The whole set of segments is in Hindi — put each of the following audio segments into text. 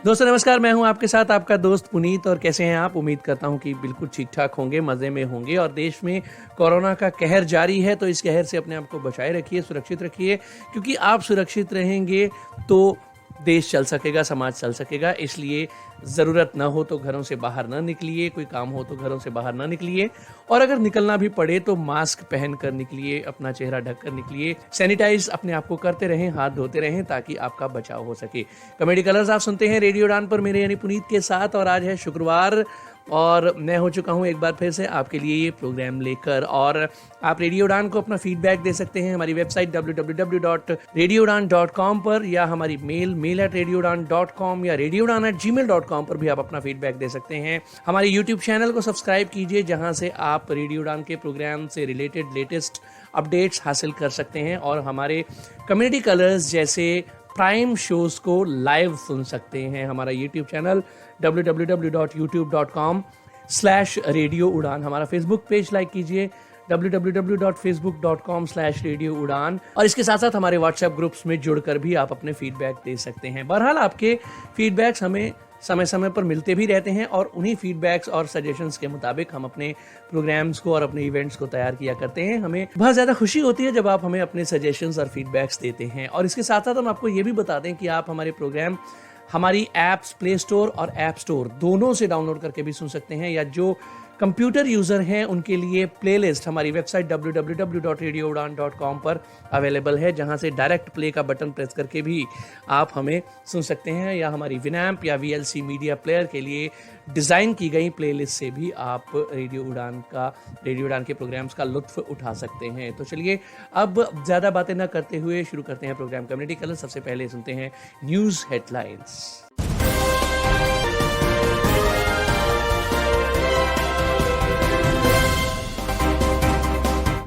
दोस्तों नमस्कार, मैं हूं आपके साथ आपका दोस्त पुनीत। और कैसे हैं आप? उम्मीद करता हूं कि बिल्कुल ठीक ठाक होंगे, मज़े में होंगे। और देश में कोरोना का कहर जारी है, तो इस कहर से अपने आप को बचाए रखिए, सुरक्षित रखिए, क्योंकि आप सुरक्षित रहेंगे तो देश चल सकेगा, समाज चल सकेगा। इसलिए ज़रूरत ना हो तो घरों से बाहर ना निकलिए, कोई काम हो तो घरों से बाहर ना निकलिए, और अगर निकलना भी पड़े तो मास्क पहन कर निकलिए, अपना चेहरा ढक कर निकलिए, सैनिटाइज अपने आप को करते रहें, हाथ धोते रहें, ताकि आपका बचाव हो सके। कॉमेडी कलर्स आप सुनते हैं रेडियो उड़ान पर, मेरे यानी पुनीत के साथ। और आज है शुक्रवार और मैं हो चुका हूं एक बार फिर से आपके लिए ये प्रोग्राम लेकर। और आप रेडियो उड़ान को अपना फीडबैक दे सकते हैं हमारी वेबसाइट www.radioudan.com पर, या हमारी mail@radioudan.com या radioudan@gmail.com पर भी आप अपना फीडबैक दे सकते हैं। हमारे यूट्यूब चैनल को सब्सक्राइब कीजिए, जहां से आप रेडियो उड़ान के प्रोग्राम से रिलेटेड लेटेस्ट अपडेट्स हासिल कर सकते हैं, और हमारे कम्युनिटी कलर्स जैसे प्राइम शोज को लाइव सुन सकते हैं। हमारा यूट्यूब चैनल www.youtube.com/radioudan, हमारा फेसबुक पेज लाइक कीजिए www.facebook.com/radioudan, और इसके साथ साथ हमारे व्हाट्सएप ग्रुप्स में जुड़कर भी आप अपने फीडबैक दे सकते हैं। बहरहाल आपके फीडबैक्स हमें समय समय पर मिलते भी रहते हैं, और उन्हीं फीडबैक्स और सजेशंस के मुताबिक हम अपने प्रोग्राम्स को और अपने इवेंट्स को तैयार किया करते हैं। हमें बहुत ज़्यादा खुशी होती है जब आप हमें अपने सजेशंस और फीडबैक्स देते हैं। और इसके साथ साथ हम आपको ये भी बता दें कि आप हमारे प्रोग्राम हमारी ऐप्स प्ले स्टोर और ऐप स्टोर दोनों से डाउनलोड करके भी सुन सकते हैं, या जो कंप्यूटर यूज़र हैं उनके लिए प्लेलिस्ट हमारी वेबसाइट www.radioudan.com पर अवेलेबल है, जहां से डायरेक्ट प्ले का बटन प्रेस करके भी आप हमें सुन सकते हैं, या हमारी विनैम्प या VLC मीडिया प्लेयर के लिए डिज़ाइन की गई प्लेलिस्ट से भी आप रेडियो उड़ान के प्रोग्राम्स का लुत्फ उठा सकते हैं। तो चलिए अब ज़्यादा बातें न करते हुए शुरू करते हैं प्रोग्राम कम्युनिटी कलर। सबसे पहले सुनते हैं न्यूज़ हेडलाइंस।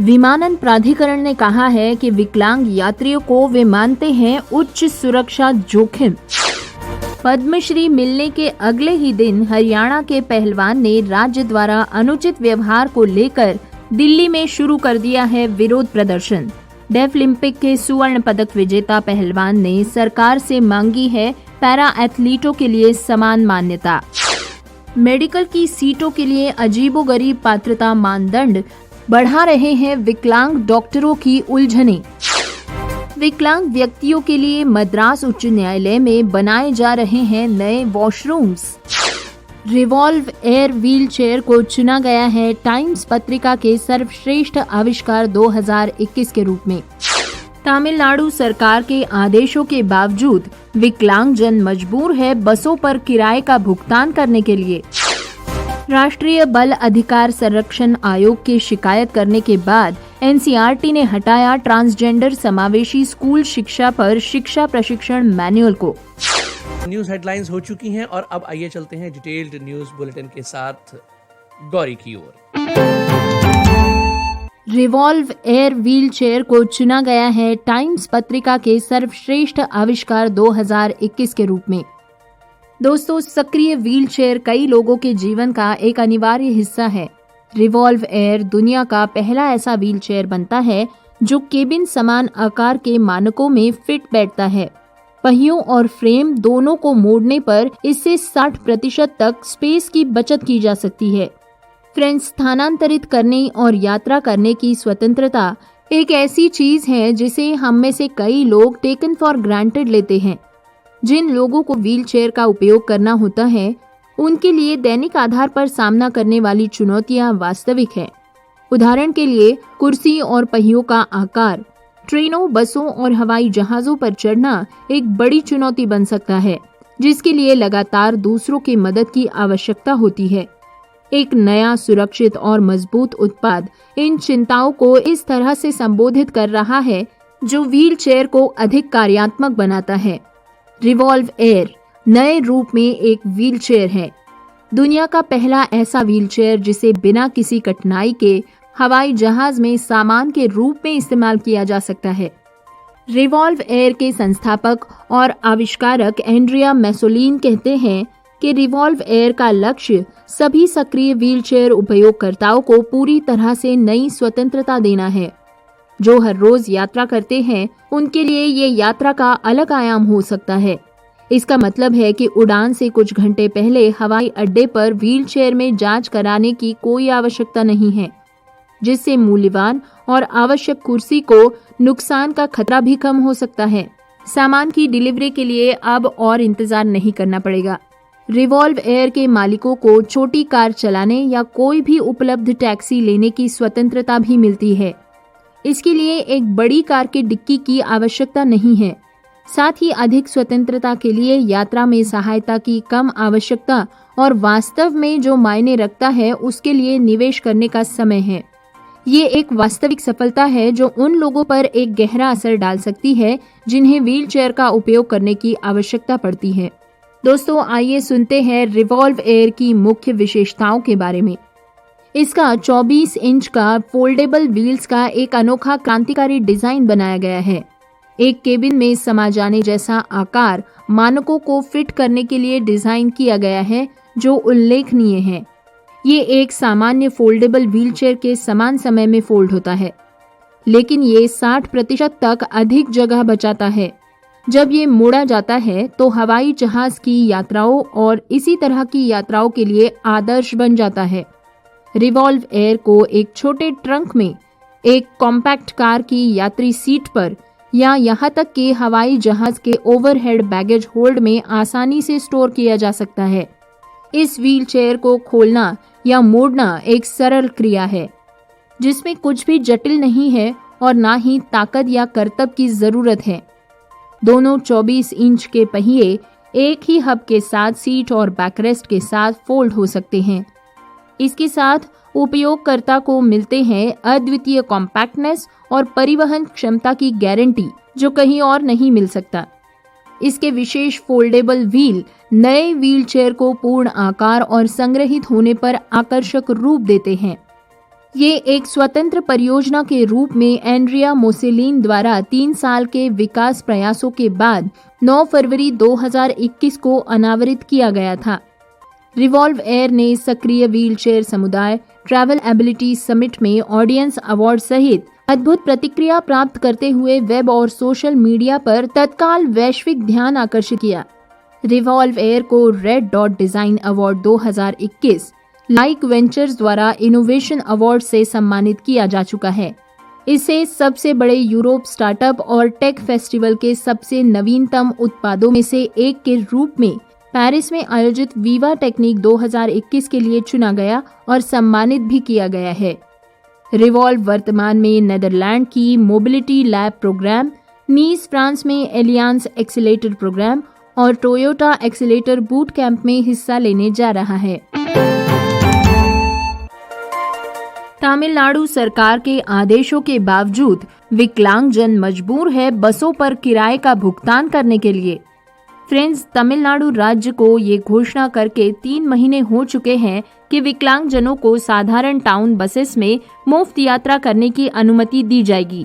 विमानन प्राधिकरण ने कहा है कि विकलांग यात्रियों को वे मानते हैं उच्च सुरक्षा जोखिम। पद्मश्री मिलने के अगले ही दिन हरियाणा के पहलवान ने राज्य द्वारा अनुचित व्यवहार को लेकर दिल्ली में शुरू कर दिया है विरोध प्रदर्शन। डेफलिम्पिक के स्वर्ण पदक विजेता पहलवान ने सरकार से मांगी है पैरा एथलीटों के लिए समान मान्यता। मेडिकल की सीटों के लिए अजीबोगरीब पात्रता मानदंड बढ़ा रहे हैं विकलांग डॉक्टरों की उलझने। विकलांग व्यक्तियों के लिए मद्रास उच्च न्यायालय में बनाए जा रहे हैं नए washrooms. Revolve air wheel chair को चुना गया है टाइम्स पत्रिका के सर्वश्रेष्ठ आविष्कार 2021 के रूप में। तमिलनाडु सरकार के आदेशों के बावजूद विकलांग जन मजबूर है बसों पर किराए का भुगतान करने के लिए। राष्ट्रीय बाल अधिकार संरक्षण आयोग की शिकायत करने के बाद NCERT ने हटाया ट्रांसजेंडर समावेशी स्कूल शिक्षा पर शिक्षा प्रशिक्षण मैनुअल को। न्यूज़ हेडलाइंस हो चुकी हैं, और अब आइए चलते हैं डिटेल्ड न्यूज़ बुलेटिन के साथ गौरी की ओर। रिवॉल्व एयर व्हील चेयर को चुना गया है टाइम्स पत्रिका के सर्वश्रेष्ठ आविष्कार 2021 के रूप में। दोस्तों, सक्रिय व्हील चेयर कई लोगों के जीवन का एक अनिवार्य हिस्सा है। रिवॉल्व एयर दुनिया का पहला ऐसा व्हील चेयर बनता है जो केबिन समान आकार के मानकों में फिट बैठता है। पहियों और फ्रेम दोनों को मोड़ने पर इससे 60% तक स्पेस की बचत की जा सकती है। फ्रेंड्स, स्थानांतरित करने और यात्रा करने की स्वतंत्रता एक ऐसी चीज है जिसे हम में से कई लोग टेकन फॉर ग्रांटेड लेते हैं। जिन लोगों को व्हील चेयर का उपयोग करना होता है, उनके लिए दैनिक आधार पर सामना करने वाली चुनौतियां वास्तविक हैं। उदाहरण के लिए, कुर्सी और पहियों का आकार, ट्रेनों, बसों और हवाई जहाजों पर चढ़ना एक बड़ी चुनौती बन सकता है, जिसके लिए लगातार दूसरों की मदद की आवश्यकता होती है। एक नया, सुरक्षित और मजबूत उत्पाद इन चिंताओं को इस तरह से संबोधित कर रहा है जो व्हील चेयर को अधिक कार्यात्मक बनाता है। रिवॉल्व एयर नए रूप में एक व्हील चेयर है, दुनिया का पहला ऐसा व्हील चेयर जिसे बिना किसी कठिनाई के हवाई जहाज में सामान के रूप में इस्तेमाल किया जा सकता है। रिवॉल्व एयर के संस्थापक और आविष्कारक एंड्रिया मैसोलिन कहते हैं कि रिवॉल्व एयर का लक्ष्य सभी सक्रिय व्हीलचेयर उपयोगकर्ताओं को पूरी तरह से नई स्वतंत्रता देना है। जो हर रोज यात्रा करते हैं उनके लिए ये यात्रा का अलग आयाम हो सकता है। इसका मतलब है कि उड़ान से कुछ घंटे पहले हवाई अड्डे पर व्हीलचेयर में जांच कराने की कोई आवश्यकता नहीं है, जिससे मूल्यवान और आवश्यक कुर्सी को नुकसान का खतरा भी कम हो सकता है। सामान की डिलीवरी के लिए अब और इंतजार नहीं करना पड़ेगा। रिवॉल्व एयर के मालिकों को छोटी कार चलाने या कोई भी उपलब्ध टैक्सी लेने की स्वतंत्रता भी मिलती है। इसके लिए एक बड़ी कार के डिक्की की आवश्यकता नहीं है। साथ ही अधिक स्वतंत्रता के लिए यात्रा में सहायता की कम आवश्यकता और वास्तव में जो मायने रखता है उसके लिए निवेश करने का समय है। ये एक वास्तविक सफलता है जो उन लोगों पर एक गहरा असर डाल सकती है जिन्हें व्हीलचेयर का उपयोग करने की आवश्यकता पड़ती है। दोस्तों, आइए सुनते हैं रिवॉल्व एयर की मुख्य विशेषताओं के बारे में। इसका 24 इंच का फोल्डेबल व्हील्स का एक अनोखा क्रांतिकारी डिजाइन बनाया गया है। एक केबिन में समा जाने जैसा आकार मानकों को फिट करने के लिए डिजाइन किया गया है, जो उल्लेखनीय है। ये एक सामान्य फोल्डेबल व्हीलचेयर के समान समय में फोल्ड होता है, लेकिन ये 60% तक अधिक जगह बचाता है। जब ये मोड़ा जाता है तो हवाई जहाज की यात्राओं और इसी तरह की यात्राओं के लिए आदर्श बन जाता है। रिवॉल्व एयर को एक छोटे ट्रंक में, एक कॉम्पैक्ट कार की यात्री सीट पर या यहाँ तक कि हवाई जहाज के ओवरहेड बैगेज होल्ड में आसानी से स्टोर किया जा सकता है। इस व्हीलचेयर को खोलना या मोड़ना एक सरल क्रिया है, जिसमें कुछ भी जटिल नहीं है और ना ही ताकत या करतब की जरूरत है। दोनों 24 इंच के पहिए एक ही हब के साथ सीट और बैकरेस्ट के साथ फोल्ड हो सकते हैं। इसके साथ उपयोगकर्ता को मिलते हैं अद्वितीय कॉम्पैक्टनेस और परिवहन क्षमता की गारंटी, जो कहीं और नहीं मिल सकता। इसके विशेष फोल्डेबल व्हील नए व्हीलचेयर को पूर्ण आकार और संग्रहित होने पर आकर्षक रूप देते हैं। ये एक स्वतंत्र परियोजना के रूप में एंड्रिया मोसेलिन द्वारा 3 साल के विकास प्रयासों के बाद 9 फरवरी 2021 को अनावरित किया गया था। रिवॉल्व एयर ने सक्रिय व्हीलचेयर समुदाय, ट्रैवल एबिलिटी समिट में ऑडियंस अवार्ड सहित अद्भुत प्रतिक्रिया प्राप्त करते हुए वेब और सोशल मीडिया पर तत्काल वैश्विक ध्यान आकर्षित किया। रिवॉल्व एयर को red dot design award 2021, like ventures द्वारा इनोवेशन अवार्ड से सम्मानित किया जा चुका है। इसे सबसे बड़े यूरोप स्टार्टअप और टेक फेस्टिवल के सबसे नवीनतम उत्पादों में से एक के रूप में पेरिस में आयोजित वीवा टेक्निक 2021 के लिए चुना गया और सम्मानित भी किया गया है। रिवॉल्व वर्तमान में नेदरलैंड की मोबिलिटी लैब प्रोग्राम, नीस फ्रांस में एलियांस एक्सीलेटर प्रोग्राम और टोयोटा एक्सीलेटर बूट कैंप में हिस्सा लेने जा रहा है। तमिलनाडु सरकार के आदेशों के बावजूद विकलांगजन मजबूर है बसों पर किराए का भुगतान करने के लिए। फ्रेंड्स, तमिलनाडु राज्य को ये घोषणा करके 3 महीने हो चुके हैं कि विकलांगजनों को साधारण टाउन बसेस में मुफ्त यात्रा करने की अनुमति दी जाएगी,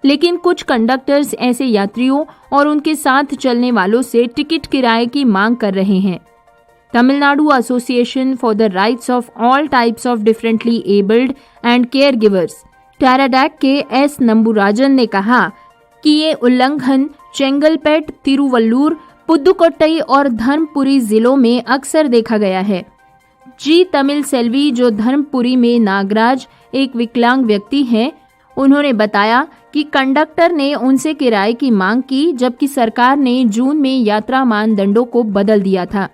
लेकिन कुछ कंडक्टर्स ऐसे यात्रियों और उनके साथ चलने वालों से टिकट किराए की मांग कर रहे हैं। Tamil Nadu association for the rights of all types of differently abled and caregivers, TARATDAC के एस नंबुराजन ने कहा कि ये उल्लंघन चेंगलपेट, तिरुवल्लूर, पुदुकोट्टई और धर्मपुरी जिलों में अक्सर देखा गया है। जी तमिल सेल्वी, जो धर्मपुरी में नागराज एक विकलांग व्यक्ति हैं, उन्होंने बताया कि कंडक्टर ने उनसे किराए की मांग की, जबकि सरकार ने जून में यात्रा मानदंडों को बदल दिया था।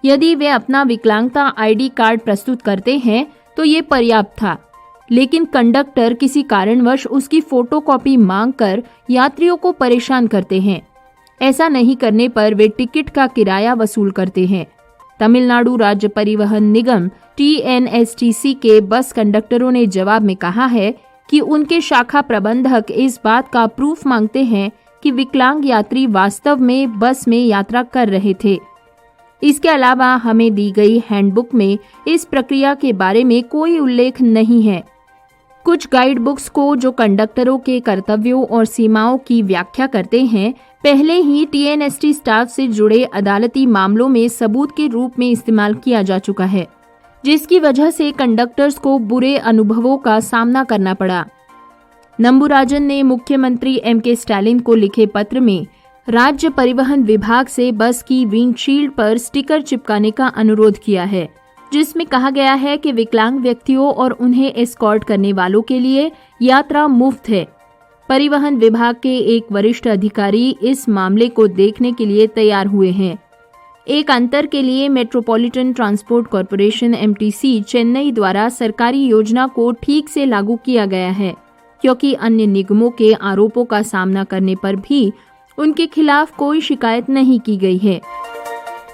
यदि वे अपना विकलांगता आईडी कार्ड प्रस्तुत करते हैं तो ये पर्याप्त था, लेकिन कंडक्टर किसी कारणवश उसकी फोटोकॉपी मांगकर यात्रियों को परेशान करते हैं। ऐसा नहीं करने पर वे टिकट का किराया वसूल करते हैं। तमिलनाडु राज्य परिवहन निगम TNSTC के बस कंडक्टरों ने जवाब में कहा है कि उनके शाखा प्रबंधक इस बात का प्रूफ मांगते हैं कि विकलांग यात्री वास्तव में बस में यात्रा कर रहे थे। इसके अलावा हमें दी गई हैंडबुक में इस प्रक्रिया के बारे में कोई उल्लेख नहीं है। कुछ गाइड बुक्स को, जो कंडक्टरों के कर्तव्यों और सीमाओं की व्याख्या करते हैं, पहले ही TNST स्टाफ से जुड़े अदालती मामलों में सबूत के रूप में इस्तेमाल किया जा चुका है, जिसकी वजह से कंडक्टर्स को बुरे अनुभवों का सामना करना पड़ा। नंबुराजन ने मुख्यमंत्री MK स्टालिन को लिखे पत्र में राज्य परिवहन विभाग से बस की विंडशील्ड पर स्टिकर चिपकाने का अनुरोध किया है, जिसमें कहा गया है कि विकलांग व्यक्तियों और उन्हें एस्कॉर्ट करने वालों के लिए यात्रा मुफ्त है। परिवहन विभाग के एक वरिष्ठ अधिकारी इस मामले को देखने के लिए तैयार हुए हैं। एक अंतर के लिए metropolitan transport corporation (MTC) Chennai द्वारा सरकारी योजना को ठीक से लागू किया गया है, क्योंकि अन्य निगमों के आरोपों का सामना करने पर भी उनके खिलाफ कोई शिकायत नहीं की गई है।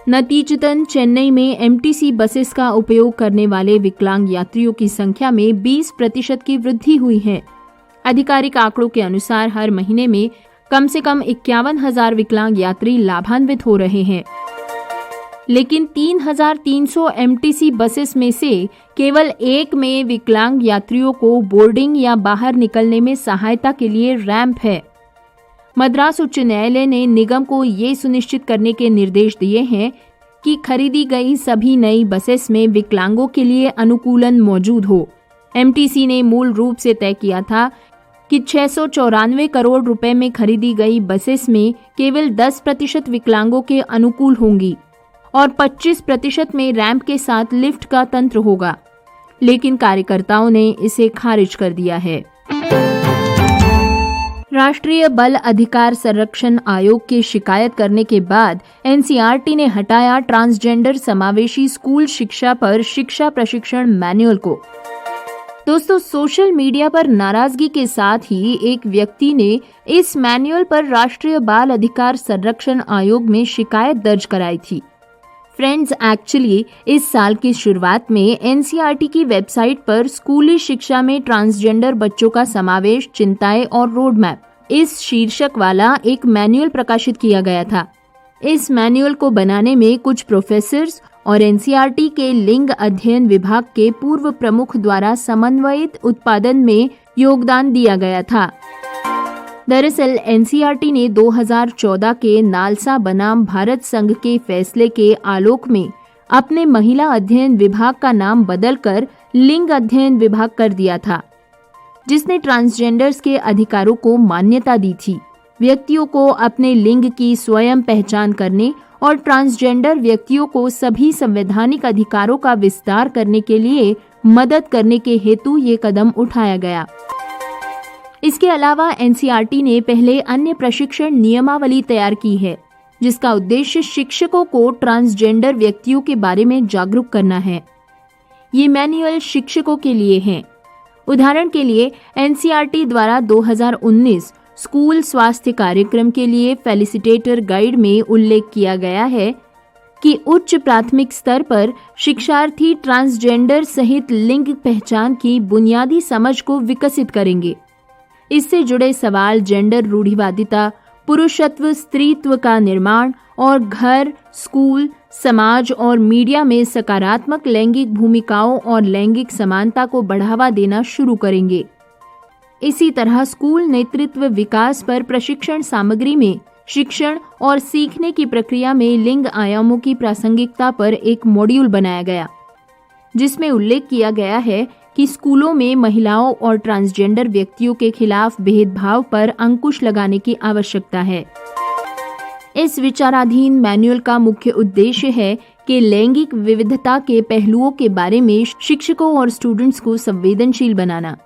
नतीजतन चेन्नई में MTC बसेस का उपयोग करने वाले विकलांग यात्रियों की संख्या में 20% की वृद्धि हुई है। आधिकारिक आंकड़ों के अनुसार हर महीने में कम से कम 51,000 विकलांग यात्री लाभान्वित हो रहे हैं, लेकिन 3,300 MTC बसेस में से केवल एक में विकलांग यात्रियों को बोर्डिंग या बाहर निकलने में सहायता के लिए रैंप है। मद्रास उच्च न्यायालय ने निगम को ये सुनिश्चित करने के निर्देश दिए हैं कि खरीदी गई सभी नई बसेस में विकलांगों के लिए अनुकूलन मौजूद हो। MTC ने मूल रूप से तय किया था कि 694 करोड़ रुपए में खरीदी गई बसेस में केवल 10% विकलांगों के अनुकूल होंगी और 25% में रैंप के साथ लिफ्ट का तंत्र होगा, लेकिन कार्यकर्ताओं ने इसे खारिज कर दिया है। राष्ट्रीय बाल अधिकार संरक्षण आयोग की शिकायत करने के बाद NCERT ने हटाया ट्रांसजेंडर समावेशी स्कूल शिक्षा पर शिक्षा प्रशिक्षण मैनुअल को। दोस्तों, सोशल मीडिया पर नाराजगी के साथ ही एक व्यक्ति ने इस मैनुअल पर राष्ट्रीय बाल अधिकार संरक्षण आयोग में शिकायत दर्ज कराई थी। फ्रेंड्स, एक्चुअली इस साल की शुरुआत में NCERT की वेबसाइट पर स्कूली शिक्षा में ट्रांसजेंडर बच्चों का समावेश, चिंताएं और रोड मैप इस शीर्षक वाला एक मैनुअल प्रकाशित किया गया था। इस मैनुअल को बनाने में कुछ प्रोफेसर्स और NCERT के लिंग अध्ययन विभाग के पूर्व प्रमुख द्वारा समन्वयित उत्पादन में योगदान दिया गया था। दरअसल NCERT ने 2014 के नालसा बनाम भारत संघ के फैसले के आलोक में अपने महिला अध्ययन विभाग का नाम बदलकर लिंग अध्ययन विभाग कर दिया था, जिसने ट्रांसजेंडर्स के अधिकारों को मान्यता दी थी। व्यक्तियों को अपने लिंग की स्वयं पहचान करने और ट्रांसजेंडर व्यक्तियों को सभी संवैधानिक अधिकारों का विस्तार करने के लिए मदद करने के हेतु ये कदम उठाया गया। इसके अलावा NCERT ने पहले अन्य प्रशिक्षण नियमावली तैयार की है, जिसका उद्देश्य शिक्षकों को ट्रांसजेंडर व्यक्तियों के बारे में जागरूक करना है। ये मैनुअल शिक्षकों के लिए हैं। उदाहरण के लिए NCERT द्वारा 2019 स्कूल स्वास्थ्य कार्यक्रम के लिए फेलिसिटेटर गाइड में उल्लेख किया गया है कि उच्च प्राथमिक स्तर पर शिक्षार्थी ट्रांसजेंडर सहित लिंग पहचान की बुनियादी समझ को विकसित करेंगे। इससे जुड़े सवाल जेंडर रूढ़िवादिता, पुरुषत्व स्त्रीत्व का निर्माण और घर, स्कूल, समाज और मीडिया में सकारात्मक लैंगिक भूमिकाओं और लैंगिक समानता को बढ़ावा देना शुरू करेंगे। इसी तरह स्कूल नेतृत्व विकास पर प्रशिक्षण सामग्री में शिक्षण और सीखने की प्रक्रिया में लिंग आयामों की प्रासंगिकता पर एक मॉड्यूल बनाया गया, जिसमें उल्लेख किया गया है कि स्कूलों में महिलाओं और ट्रांसजेंडर व्यक्तियों के खिलाफ भेदभाव पर अंकुश लगाने की आवश्यकता है। इस विचाराधीन मैनुअल का मुख्य उद्देश्य है कि लैंगिक विविधता के पहलुओं के बारे में शिक्षकों और स्टूडेंट्स को संवेदनशील बनाना।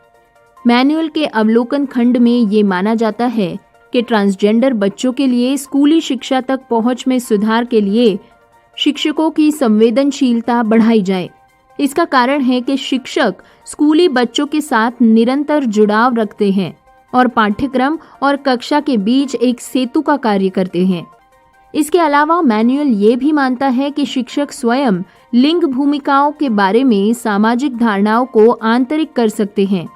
मैनुअल के अवलोकन खंड में ये माना जाता है कि ट्रांसजेंडर बच्चों के लिए स्कूली शिक्षा तक पहुंच में सुधार के लिए शिक्षकों की संवेदनशीलता बढ़ाई जाए। इसका कारण है कि शिक्षक स्कूली बच्चों के साथ निरंतर जुड़ाव रखते हैं और पाठ्यक्रम और कक्षा के बीच एक सेतु का कार्य करते हैं। इसके अलावा मैनुअल ये भी मानता है कि शिक्षक स्वयं लिंग भूमिकाओं के बारे में सामाजिक धारणाओं को आंतरिक कर सकते हैं,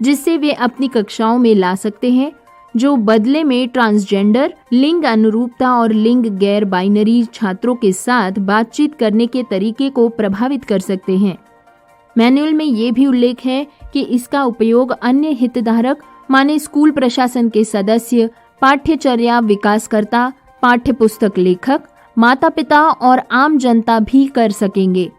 जिससे वे अपनी कक्षाओं में ला सकते हैं, जो बदले में ट्रांसजेंडर, लिंग अनुरूपता और लिंग गैर बाइनरी छात्रों के साथ बातचीत करने के तरीके को प्रभावित कर सकते हैं। मैनुअल में ये भी उल्लेख है कि इसका उपयोग अन्य हितधारक माने स्कूल प्रशासन के सदस्य, पाठ्यचर्या विकासकर्ता, पाठ्यपुस्तक लेखक, माता-पिता और आम जनता भी कर सकेंगे।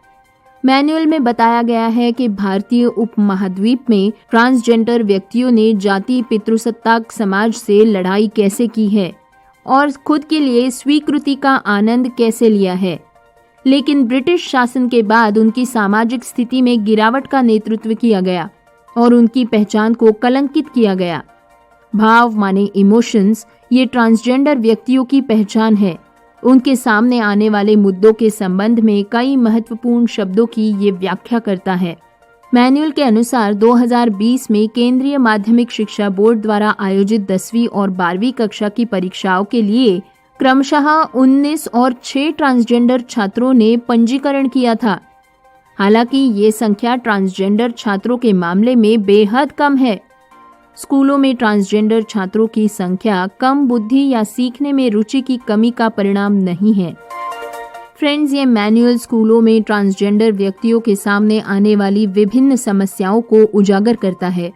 मैनुअल में बताया गया है कि भारतीय उपमहाद्वीप में ट्रांसजेंडर व्यक्तियों ने जाति पितृसत्ताक समाज से लड़ाई कैसे की है और खुद के लिए स्वीकृति का आनंद कैसे लिया है। लेकिन ब्रिटिश शासन के बाद उनकी सामाजिक स्थिति में गिरावट का नेतृत्व किया गया और उनकी पहचान को कलंकित किया गया। भाव माने इमोशंस, ये ट्रांसजेंडर व्यक्तियों की पहचान है। उनके सामने आने वाले मुद्दों के संबंध में कई महत्वपूर्ण शब्दों की ये व्याख्या करता है। मैनुअल के अनुसार 2020 में केंद्रीय माध्यमिक शिक्षा बोर्ड द्वारा आयोजित 10वीं और 12वीं कक्षा की परीक्षाओं के लिए क्रमशः 19 और 6 ट्रांसजेंडर छात्रों ने पंजीकरण किया था। हालांकि ये संख्या ट्रांसजेंडर छात्रों के मामले में बेहद कम है। स्कूलों में ट्रांसजेंडर छात्रों की संख्या कम बुद्धि या सीखने में रुचि की कमी का परिणाम नहीं है। फ्रेंड्स, ये मैनुअल स्कूलों में ट्रांसजेंडर व्यक्तियों के सामने आने वाली विभिन्न समस्याओं को उजागर करता है,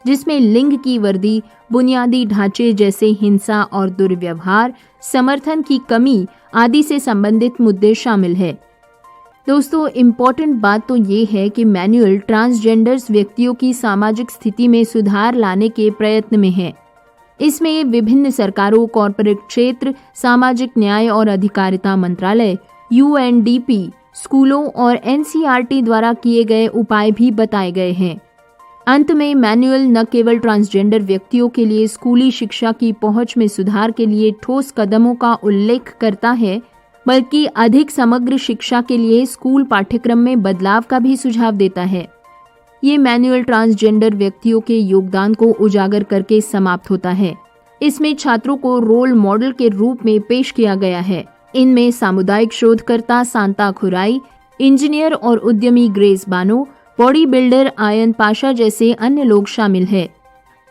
जिसमें लिंग की वर्दी, बुनियादी ढांचे जैसे हिंसा और दुर्व्यवहार, समर्थन की कमी आदि से संबंधित मुद्दे शामिल है। दोस्तों, इम्पोर्टेंट बात तो ये है कि मैनुअल ट्रांसजेंडर्स व्यक्तियों की सामाजिक स्थिति में सुधार लाने के प्रयत्न में है। इसमें विभिन्न सरकारों, कॉर्पोरेट क्षेत्र, सामाजिक न्याय और अधिकारिता मंत्रालय, UNDP, स्कूलों और NCERT द्वारा किए गए उपाय भी बताए गए हैं। अंत में मैनुअल न केवल ट्रांसजेंडर व्यक्तियों के लिए स्कूली शिक्षा की पहुंच में सुधार के लिए ठोस कदमों का उल्लेख करता है, बल्कि अधिक समग्र शिक्षा के लिए स्कूल पाठ्यक्रम में बदलाव का भी सुझाव देता है। ये मैनुअल ट्रांसजेंडर व्यक्तियों के योगदान को उजागर करके समाप्त होता है। इसमें छात्रों को रोल मॉडल के रूप में पेश किया गया है। इनमें सामुदायिक शोधकर्ता सांता खुराई, इंजीनियर और उद्यमी grace Bano, body builder ion Pasha जैसे अन्य लोग शामिल हैं।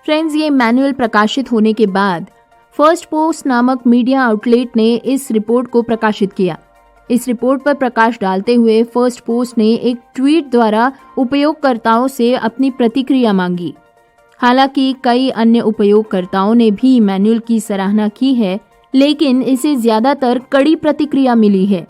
फ्रेंड्स, ये मैनुअल प्रकाशित होने के बाद फर्स्ट पोस्ट नामक मीडिया आउटलेट ने इस रिपोर्ट को प्रकाशित किया। इस रिपोर्ट पर प्रकाश डालते हुए फर्स्ट पोस्ट ने एक ट्वीट द्वारा उपयोगकर्ताओं से अपनी प्रतिक्रिया मांगी। हालांकि कई अन्य उपयोगकर्ताओं ने भी मैनुअल की सराहना की है, लेकिन इसे ज्यादातर कड़ी प्रतिक्रिया मिली है।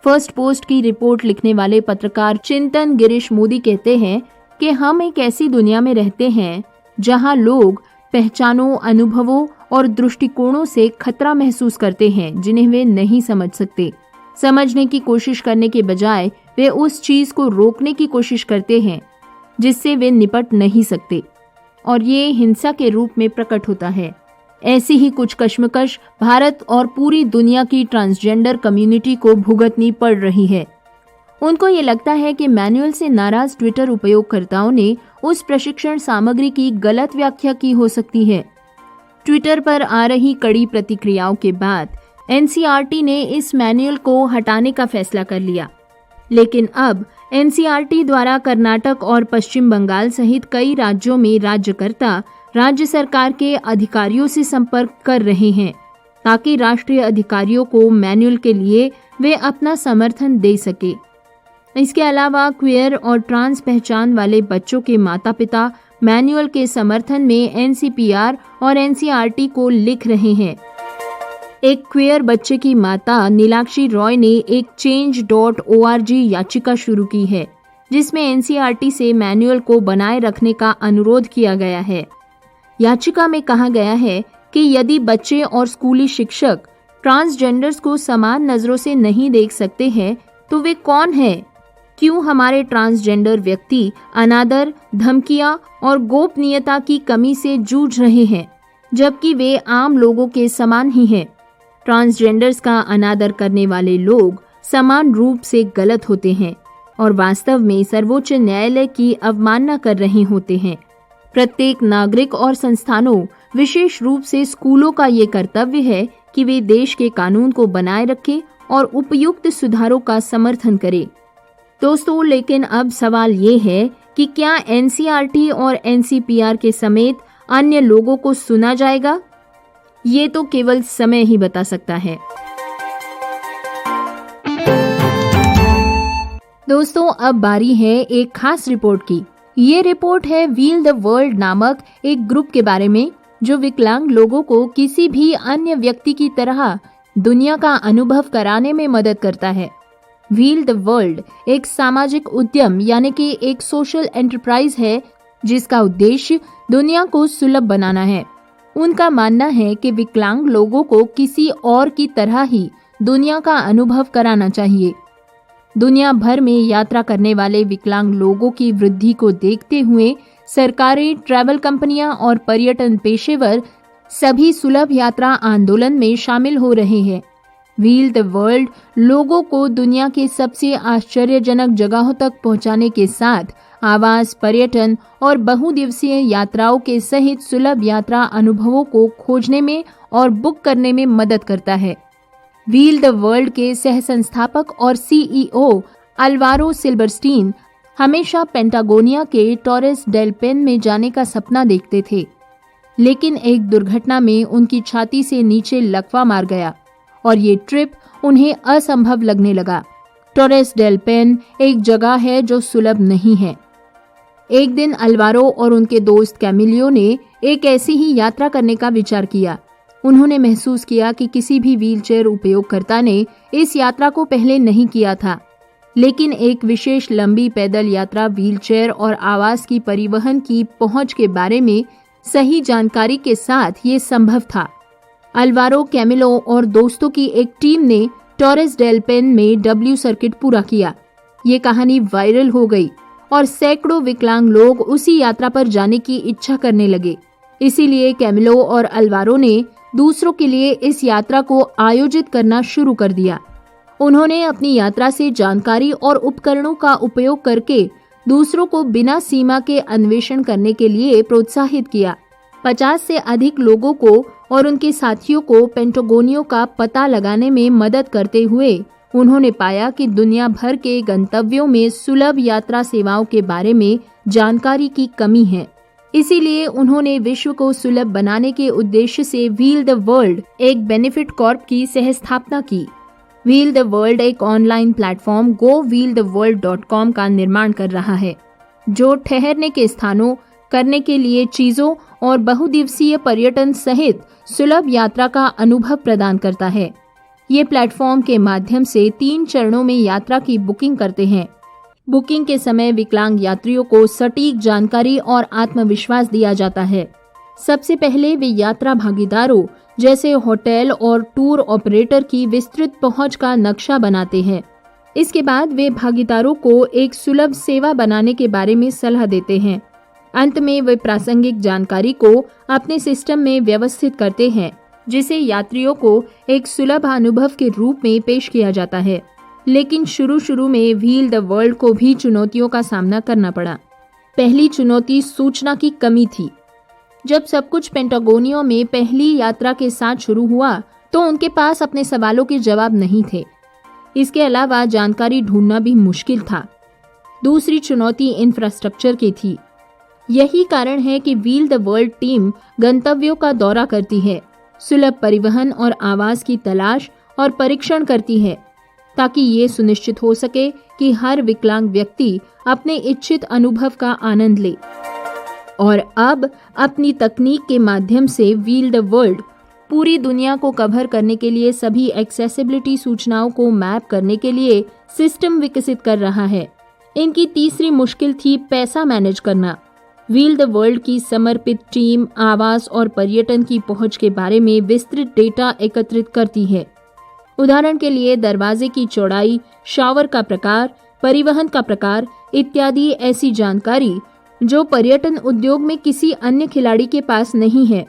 फर्स्ट पोस्ट की रिपोर्ट लिखने वाले पत्रकार चिंतन गिरीश मोदी कहते हैं कि हम एक ऐसी दुनिया में रहते हैं जहां लोग पहचानों, अनुभवों और दृष्टिकोणों से खतरा महसूस करते हैं जिन्हें वे नहीं समझ सकते। समझने की कोशिश करने के बजाय वे उस चीज को रोकने की कोशिश करते हैं जिससे वे निपट नहीं सकते, और ये हिंसा के रूप में प्रकट होता है। ऐसी ही कुछ कश्मकश भारत और पूरी दुनिया की ट्रांसजेंडर कम्युनिटी को भुगतनी पड़ रही है। उनको ये लगता है कि मैनुअल से नाराज ट्विटर उपयोगकर्ताओं ने उस प्रशिक्षण सामग्री की गलत व्याख्या की हो सकती है। ट्विटर पर आ रही कड़ी प्रतिक्रियाओं के बाद NCERT ने इस मैनुअल को हटाने का फैसला कर लिया, लेकिन अब NCERT द्वारा कर्नाटक और पश्चिम बंगाल सहित कई राज्यों में राज्यकर्ता राज्य सरकार के अधिकारियों से संपर्क कर रहे हैं ताकि राष्ट्रीय अधिकारियों को मैनुअल के लिए वे अपना समर्थन दे सके। इसके अलावा क्वियर और ट्रांस पहचान वाले बच्चों के माता-पिता मैनुअल के समर्थन में NCPR और NCERT को लिख रहे हैं। एक क्वियर बच्चे की माता नीलाक्षी रॉय ने एक change.org याचिका शुरू की है, जिसमें NCERT से मैनुअल को बनाए रखने का अनुरोध किया गया है। याचिका में कहा गया है कि यदि बच्चे और स्कूली शिक्षक ट्रांसजेंडर्स को समान नजरों से नहीं देख सकते हैं, तो वे कौन हैं? क्यों हमारे ट्रांसजेंडर व्यक्ति अनादर, धमकियां और गोपनीयता की कमी से जूझ रहे हैं, जबकि वे आम लोगों के समान ही हैं? ट्रांसजेंडर्स का अनादर करने वाले लोग समान रूप से गलत होते हैं और वास्तव में सर्वोच्च न्यायालय की अवमानना कर रहे होते हैं। प्रत्येक नागरिक और संस्थानों, विशेष रूप से स्कूलों का ये कर्तव्य है कि वे देश के कानून को बनाए रखें और उपयुक्त सुधारों का समर्थन करें। दोस्तों, लेकिन अब सवाल ये है कि क्या NCERT और NCPR के समेत अन्य लोगों को सुना जाएगा? ये तो केवल समय ही बता सकता है। दोस्तों, अब बारी है एक खास रिपोर्ट की। ये रिपोर्ट है व्हील द वर्ल्ड नामक एक ग्रुप के बारे में, जो विकलांग लोगों को किसी भी अन्य व्यक्ति की तरह दुनिया का अनुभव कराने में मदद करता है। व्हील द वर्ल्ड एक सामाजिक उद्यम यानी कि एक सोशल एंटरप्राइज है, जिसका उद्देश्य दुनिया को सुलभ बनाना है। उनका मानना है कि विकलांग लोगों को किसी और की तरह ही दुनिया का अनुभव कराना चाहिए। दुनिया भर में यात्रा करने वाले विकलांग लोगों की वृद्धि को देखते हुए सरकारें, ट्रैवल कंपनियां और पर्यटन पेशेवर सभी सुलभ यात्रा आंदोलन में शामिल हो रहे हैं। व्हील द वर्ल्ड लोगों को दुनिया के सबसे आश्चर्यजनक जगहों तक पहुंचाने के साथ आवास, पर्यटन और बहुदिवसीय यात्राओं के सहित सुलभ यात्रा अनुभवों को खोजने में और बुक करने में मदद करता है। व्हील द वर्ल्ड के सह संस्थापक और सीईओ अल्वारो सिल्बरस्टीन हमेशा पेंटागोनिया के टॉरेस डेल पेन में जाने का सपना देखते थे, लेकिन एक दुर्घटना में उनकी छाती से नीचे लकवा मार गया और ये ट्रिप उन्हें असंभव लगने लगा। टॉरेस डेल पेन एक जगह है जो सुलभ नहीं है। एक दिन अल्वारो और उनके दोस्त कैमिलियो ने एक ऐसी ही यात्रा करने का विचार किया। उन्होंने महसूस किया कि किसी भी व्हीलचेयर उपयोगकर्ता ने इस यात्रा को पहले नहीं किया था, लेकिन एक विशेष लंबी पैदल यात्रा व्हीलचेयर और आवास की परिवहन की पहुंच के बारे में सही जानकारी के साथ ये संभव था। अल्वारो, कैमिलो और दोस्तों की एक टीम ने टॉरेस डेल पेन में डब्ल्यू सर्किट पूरा किया। ये कहानी वायरल हो गई और सैकड़ों विकलांग लोग उसी यात्रा पर जाने की इच्छा करने लगे। इसीलिए कैमिलो और अल्वारो ने दूसरों के लिए इस यात्रा को आयोजित करना शुरू कर दिया। उन्होंने अपनी यात्रा से जानकारी और उपकरणों का उपयोग करके दूसरों को बिना सीमा के अन्वेषण करने के लिए प्रोत्साहित किया। 50 से अधिक लोगों को और उनके साथियों को पेंटागोनिया का पता लगाने में मदद करते हुए उन्होंने पाया कि दुनिया भर के गंतव्यों में सुलभ यात्रा सेवाओं के बारे में जानकारी की कमी है। इसीलिए उन्होंने विश्व को सुलभ बनाने के उद्देश्य से व्हील द वर्ल्ड एक बेनिफिट कॉर्प की सहस्थापना की। व्हील द वर्ल्ड एक ऑनलाइन प्लेटफॉर्म govheeltheworld.com का निर्माण कर रहा है, जो ठहरने के स्थानों, करने के लिए चीजों और बहुदिवसीय पर्यटन सहित सुलभ यात्रा का अनुभव प्रदान करता है। ये प्लेटफॉर्म के माध्यम से 3 चरणों में यात्रा की बुकिंग करते हैं। बुकिंग के समय विकलांग यात्रियों को सटीक जानकारी और आत्मविश्वास दिया जाता है। सबसे पहले वे यात्रा भागीदारों जैसे होटल और टूर ऑपरेटर की विस्तृत पहुंच का नक्शा बनाते हैं। इसके बाद वे भागीदारों को एक सुलभ सेवा बनाने के बारे में सलाह देते हैं। अंत में वे प्रासंगिक जानकारी को अपने सिस्टम में व्यवस्थित करते हैं, जिसे यात्रियों को एक सुलभ अनुभव के रूप में पेश किया जाता है। लेकिन शुरू में व्हील द वर्ल्ड को भी चुनौतियों का सामना करना पड़ा। पहली चुनौती सूचना की कमी थी। जब सब कुछ पेंटागोनिया में पहली यात्रा के साथ शुरू हुआ तो उनके पास अपने सवालों के जवाब नहीं थे। इसके अलावा जानकारी ढूंढना भी मुश्किल था। दूसरी चुनौती इंफ्रास्ट्रक्चर की थी। यही कारण है कि व्हील द वर्ल्ड टीम गंतव्यों का दौरा करती है, सुलभ परिवहन और आवास की तलाश और परीक्षण करती है, ताकि ये सुनिश्चित हो सके कि हर विकलांग व्यक्ति अपने इच्छित अनुभव का आनंद ले। और अब अपनी तकनीक के माध्यम से व्हील द वर्ल्ड पूरी दुनिया को कवर करने के लिए सभी एक्सेसिबिलिटी सूचनाओं को मैप करने के लिए सिस्टम विकसित कर रहा है। इनकी तीसरी मुश्किल थी पैसा मैनेज करना। व्हील द वर्ल्ड की समर्पित टीम आवास और पर्यटन की पहुंच के बारे में विस्तृत डेटा एकत्रित करती है। उदाहरण के लिए दरवाजे की चौड़ाई, शावर का प्रकार, परिवहन का प्रकार इत्यादि ऐसी जानकारी जो पर्यटन उद्योग में किसी अन्य खिलाड़ी के पास नहीं है।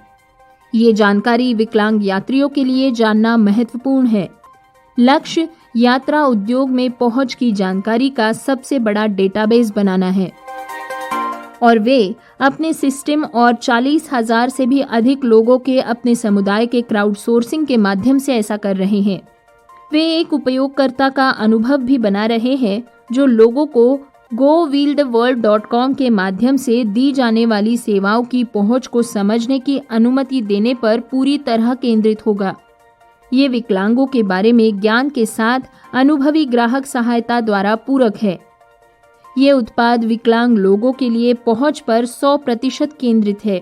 ये जानकारी विकलांग यात्रियों के लिए जानना महत्वपूर्ण है। लक्ष्य यात्रा उद्योग में पहुंच की जानकारी का सबसे बड़ा डेटाबेस बनाना है और वे अपने सिस्टम और 40,000 से भी अधिक लोगों के अपने समुदाय के क्राउडसोर्सिंग के माध्यम से ऐसा कर रहे हैं। वे एक उपयोगकर्ता का अनुभव भी बना रहे हैं जो लोगों को govheeltheworld.com के माध्यम से दी जाने वाली सेवाओं की पहुंच को समझने की अनुमति देने पर पूरी तरह केंद्रित होगा। ये विकलांगों के बारे में ज्ञान के साथ अनुभवी ग्राहक सहायता द्वारा पूरक है। ये उत्पाद विकलांग लोगों के लिए पहुंच पर 100% केंद्रित है।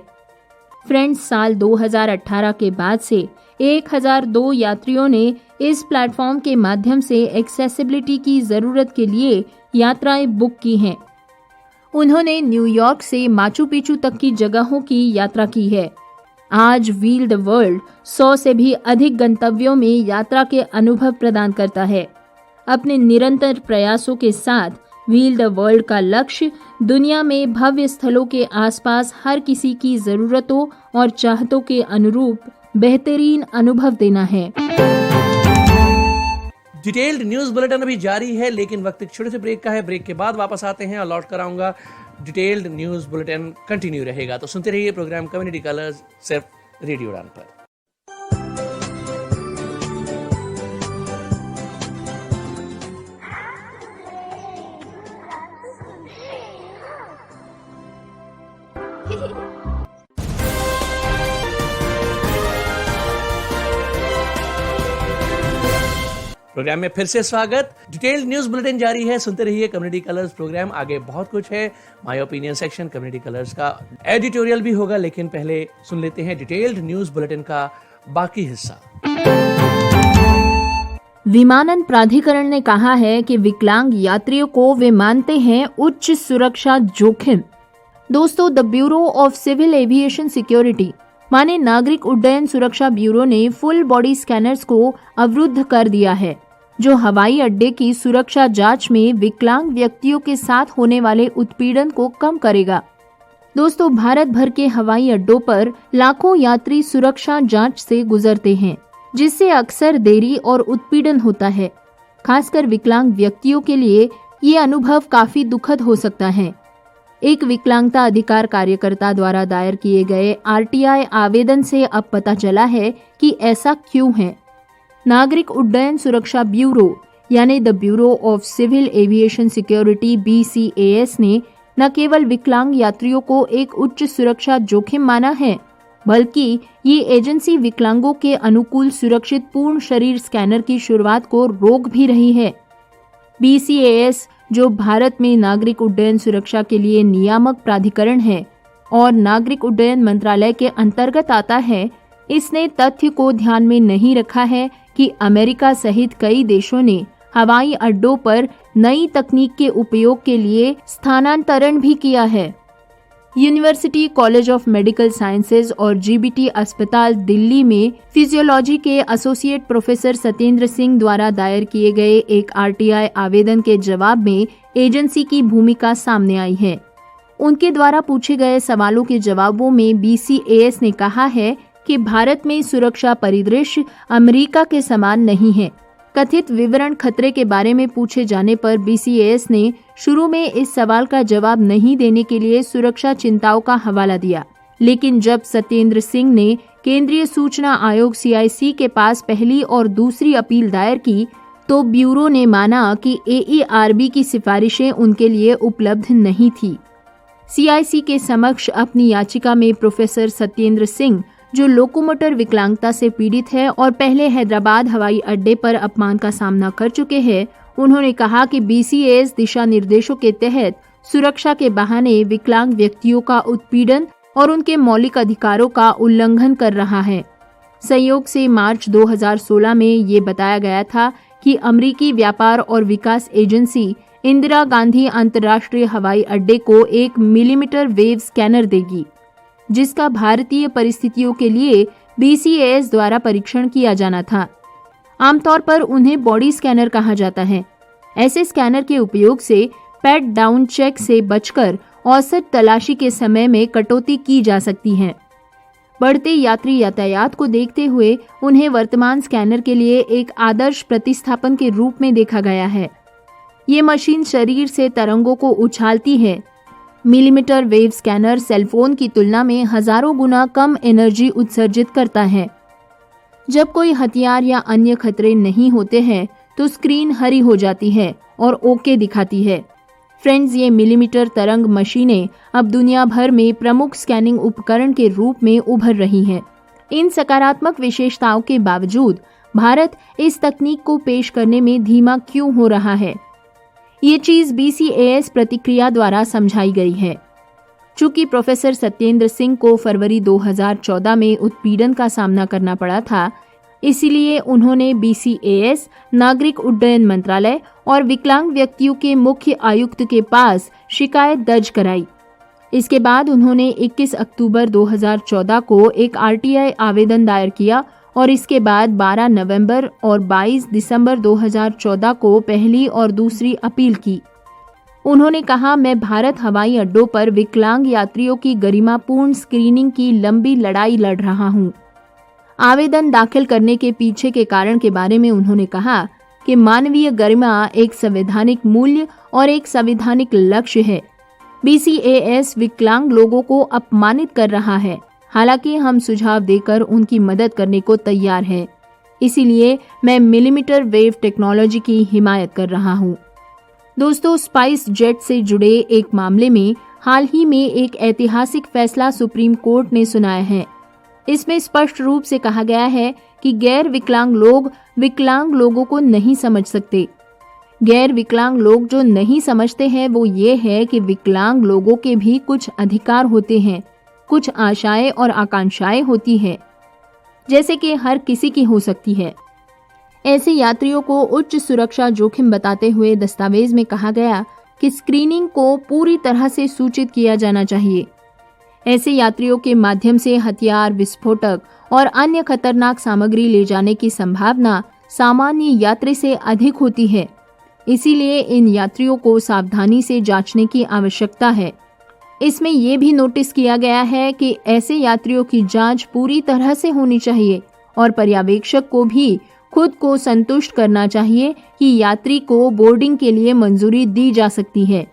फ्रेंड्स, साल 2018 के बाद से 1002 यात्रियों ने इस प्लेटफॉर्म के माध्यम से एक्सेसिबिलिटी की जरूरत के लिए यात्राएं बुक की हैं। उन्होंने न्यूयॉर्क से माचू पिचू तक की जगहों की यात्रा की है। आज व्हील द वर्ल्ड 100 से भी अधिक गंतव्यों में यात्रा के अनुभव प्रदान करता है। अपने निरंतर प्रयासों के साथ व्हील द वर्ल्ड का लक्ष्य दुनिया में भव्य स्थलों के आसपास हर किसी की जरूरतों और चाहतों के अनुरूप बेहतरीन अनुभव देना है। डिटेल्ड न्यूज बुलेटिन अभी जारी है, लेकिन वक्त एक छोटे से ब्रेक का है। ब्रेक के बाद वापस आते हैं और लौट कर आऊंगा। डिटेल्ड न्यूज बुलेटिन कंटिन्यू रहेगा, तो सुनते रहिए प्रोग्राम कम्युनिटी कलर्स सिर्फ रेडियो उड़ान पर। प्रोग्राम में फिर से स्वागत। डिटेल्ड न्यूज बुलेटिन जारी है, सुनते रहिए कम्युनिटी कलर्स प्रोग्राम। आगे बहुत कुछ है, my opinion section, community colours का एडिटोरियल भी होगा, लेकिन पहले सुन लेते हैं डिटेल्ड न्यूज बुलेटिन का बाकी हिस्सा। विमानन प्राधिकरण ने कहा है कि विकलांग यात्रियों को वे मानते हैं उच्च सुरक्षा जोखिम। दोस्तों, the bureau of civil aviation security माने नागरिक उड्डयन सुरक्षा ब्यूरो ने फुल बॉडी स्कैनर्स को अवरुद्ध कर दिया है, जो हवाई अड्डे की सुरक्षा जांच में विकलांग व्यक्तियों के साथ होने वाले उत्पीड़न को कम करेगा। दोस्तों, भारत भर के हवाई अड्डों पर लाखों यात्री सुरक्षा जांच से गुजरते हैं, जिससे अक्सर देरी और उत्पीड़न होता है। खासकर विकलांग व्यक्तियों के लिए ये अनुभव काफी दुखद हो सकता है। एक विकलांगता अधिकार कार्यकर्ता द्वारा दायर किए गए आरटीआई आवेदन से अब पता चला है कि ऐसा क्यों है। नागरिक उड्डयन सुरक्षा ब्यूरो यानी the bureau of civil aviation security BCAS ने न केवल विकलांग यात्रियों को एक उच्च सुरक्षा जोखिम माना है, बल्कि ये एजेंसी विकलांगों के अनुकूल सुरक्षित पूर्ण शरीर स्कैनर की शुरुआत को रोक भी रही है। BCAS, जो भारत में नागरिक उड्डयन सुरक्षा के लिए नियामक प्राधिकरण है और नागरिक उड्डयन मंत्रालय के अंतर्गत आता है, इसने तथ्य को ध्यान में नहीं रखा है कि अमेरिका सहित कई देशों ने हवाई अड्डों पर नई तकनीक के उपयोग के लिए स्थानांतरण भी किया है। University college of medical sciences और GBT अस्पताल दिल्ली में फिजियोलॉजी के एसोसिएट प्रोफेसर सत्येंद्र सिंह द्वारा दायर किए गए एक RTI आवेदन के जवाब में एजेंसी की भूमिका सामने आई है। उनके द्वारा पूछे गए सवालों के जवाबों में BCAS ने कहा है कि भारत में सुरक्षा परिदृश्य अमेरिका के समान नहीं है। कथित विवरण खतरे के बारे में पूछे जाने पर BCAS ने शुरू में इस सवाल का जवाब नहीं देने के लिए सुरक्षा चिंताओं का हवाला दिया, लेकिन जब सत्येंद्र सिंह ने केंद्रीय सूचना आयोग CIC के पास पहली और दूसरी अपील दायर की, तो ब्यूरो ने माना कि AERB की सिफारिशें उनके लिए उपलब्ध नहीं थी। CIC के समक्ष अपनी याचिका में प्रोफेसर सत्येंद्र सिंह, जो लोकोमोटर विकलांगता से पीड़ित है और पहले हैदराबाद हवाई अड्डे पर अपमान का सामना कर चुके हैं, उन्होंने कहा कि BCAS दिशा निर्देशों के तहत सुरक्षा के बहाने विकलांग व्यक्तियों का उत्पीड़न और उनके मौलिक अधिकारों का उल्लंघन कर रहा है। संयोग से मार्च 2016 में ये बताया गया था कि अमेरिकी व्यापार और विकास एजेंसी इंदिरा गांधी अंतर्राष्ट्रीय हवाई अड्डे को 1 मिलीमीटर वेव स्कैनर देगी, जिसका भारतीय परिस्थितियों के लिए BCAS द्वारा परीक्षण किया जाना था। आमतौर पर उन्हें बॉडी स्कैनर कहा जाता है। ऐसे स्कैनर के उपयोग से पैट डाउन चेक से बचकर औसत तलाशी के समय में कटौती की जा सकती है। बढ़ते यात्री यातायात को देखते हुए उन्हें वर्तमान स्कैनर के लिए एक आदर्श प्रतिस्थापन के रूप में देखा गया है। ये मशीन शरीर से तरंगों को उछालती है। मिलीमीटर वेव स्कैनर सेलफोन की तुलना में हजारों गुना कम एनर्जी उत्सर्जित करता है। जब कोई हथियार या अन्य खतरे नहीं होते हैं तो स्क्रीन हरी हो जाती है और ओके दिखाती है। फ्रेंड्स, ये मिलीमीटर तरंग मशीनें अब दुनिया भर में प्रमुख स्कैनिंग उपकरण के रूप में उभर रही हैं। इन सकारात्मक विशेषताओं के बावजूद भारत इस तकनीक को पेश करने में धीमा क्यों हो रहा है? ये चीज BCAS प्रतिक्रिया द्वारा समझाई गई है। चूंकि प्रोफेसर सत्येंद्र सिंह को फरवरी 2014 में उत्पीड़न का सामना करना पड़ा था, इसीलिए उन्होंने BCAS, नागरिक उड्डयन मंत्रालय और विकलांग व्यक्तियों के मुख्य आयुक्त के पास शिकायत दर्ज कराई। इसके बाद उन्होंने 21 अक्टूबर 2014 को एक आरटीआई आवेदन दायर किया और इसके बाद 12 नवंबर और 22 दिसंबर 2014 को पहली और दूसरी अपील की। उन्होंने कहा, मैं भारत हवाई अड्डों पर विकलांग यात्रियों की गरिमापूर्ण स्क्रीनिंग की लंबी लड़ाई लड़ रहा हूं। आवेदन दाखिल करने के पीछे के कारण के बारे में उन्होंने कहा कि मानवीय गरिमा एक संवैधानिक मूल्य और एक संवैधानिक लक्ष्य है। BCAS विकलांग लोगों को अपमानित कर रहा है, हालांकि हम सुझाव देकर उनकी मदद करने को तैयार हैं। इसीलिए मैं मिलीमीटर वेव टेक्नोलॉजी की हिमायत कर रहा हूं। दोस्तों, स्पाइस जेट से जुड़े एक मामले में हाल ही में एक ऐतिहासिक फैसला सुप्रीम कोर्ट ने सुनाया है। इसमें स्पष्ट रूप से कहा गया है कि गैर विकलांग लोग विकलांग लोगों को नहीं समझ सकते। गैर विकलांग लोग जो नहीं समझते हैं वो ये है कि विकलांग लोगों के भी कुछ अधिकार होते हैं, कुछ आशाएं और आकांक्षाएं होती है, जैसे कि हर किसी की हो सकती है। ऐसे यात्रियों को उच्च सुरक्षा जोखिम बताते हुए दस्तावेज में कहा गया कि स्क्रीनिंग को पूरी तरह से सूचित किया जाना चाहिए। ऐसे यात्रियों के माध्यम से हथियार, विस्फोटक और अन्य खतरनाक सामग्री ले जाने की संभावना सामान्य यात्री से अधिक होती है। इसीलिए इन यात्रियों को सावधानी से जांचने की आवश्यकता है। इसमें यह भी नोटिस किया गया है कि ऐसे यात्रियों की जांच पूरी तरह से होनी चाहिए और पर्यवेक्षक को भी खुद को संतुष्ट करना चाहिए कि यात्री को बोर्डिंग के लिए मंजूरी दी जा सकती है।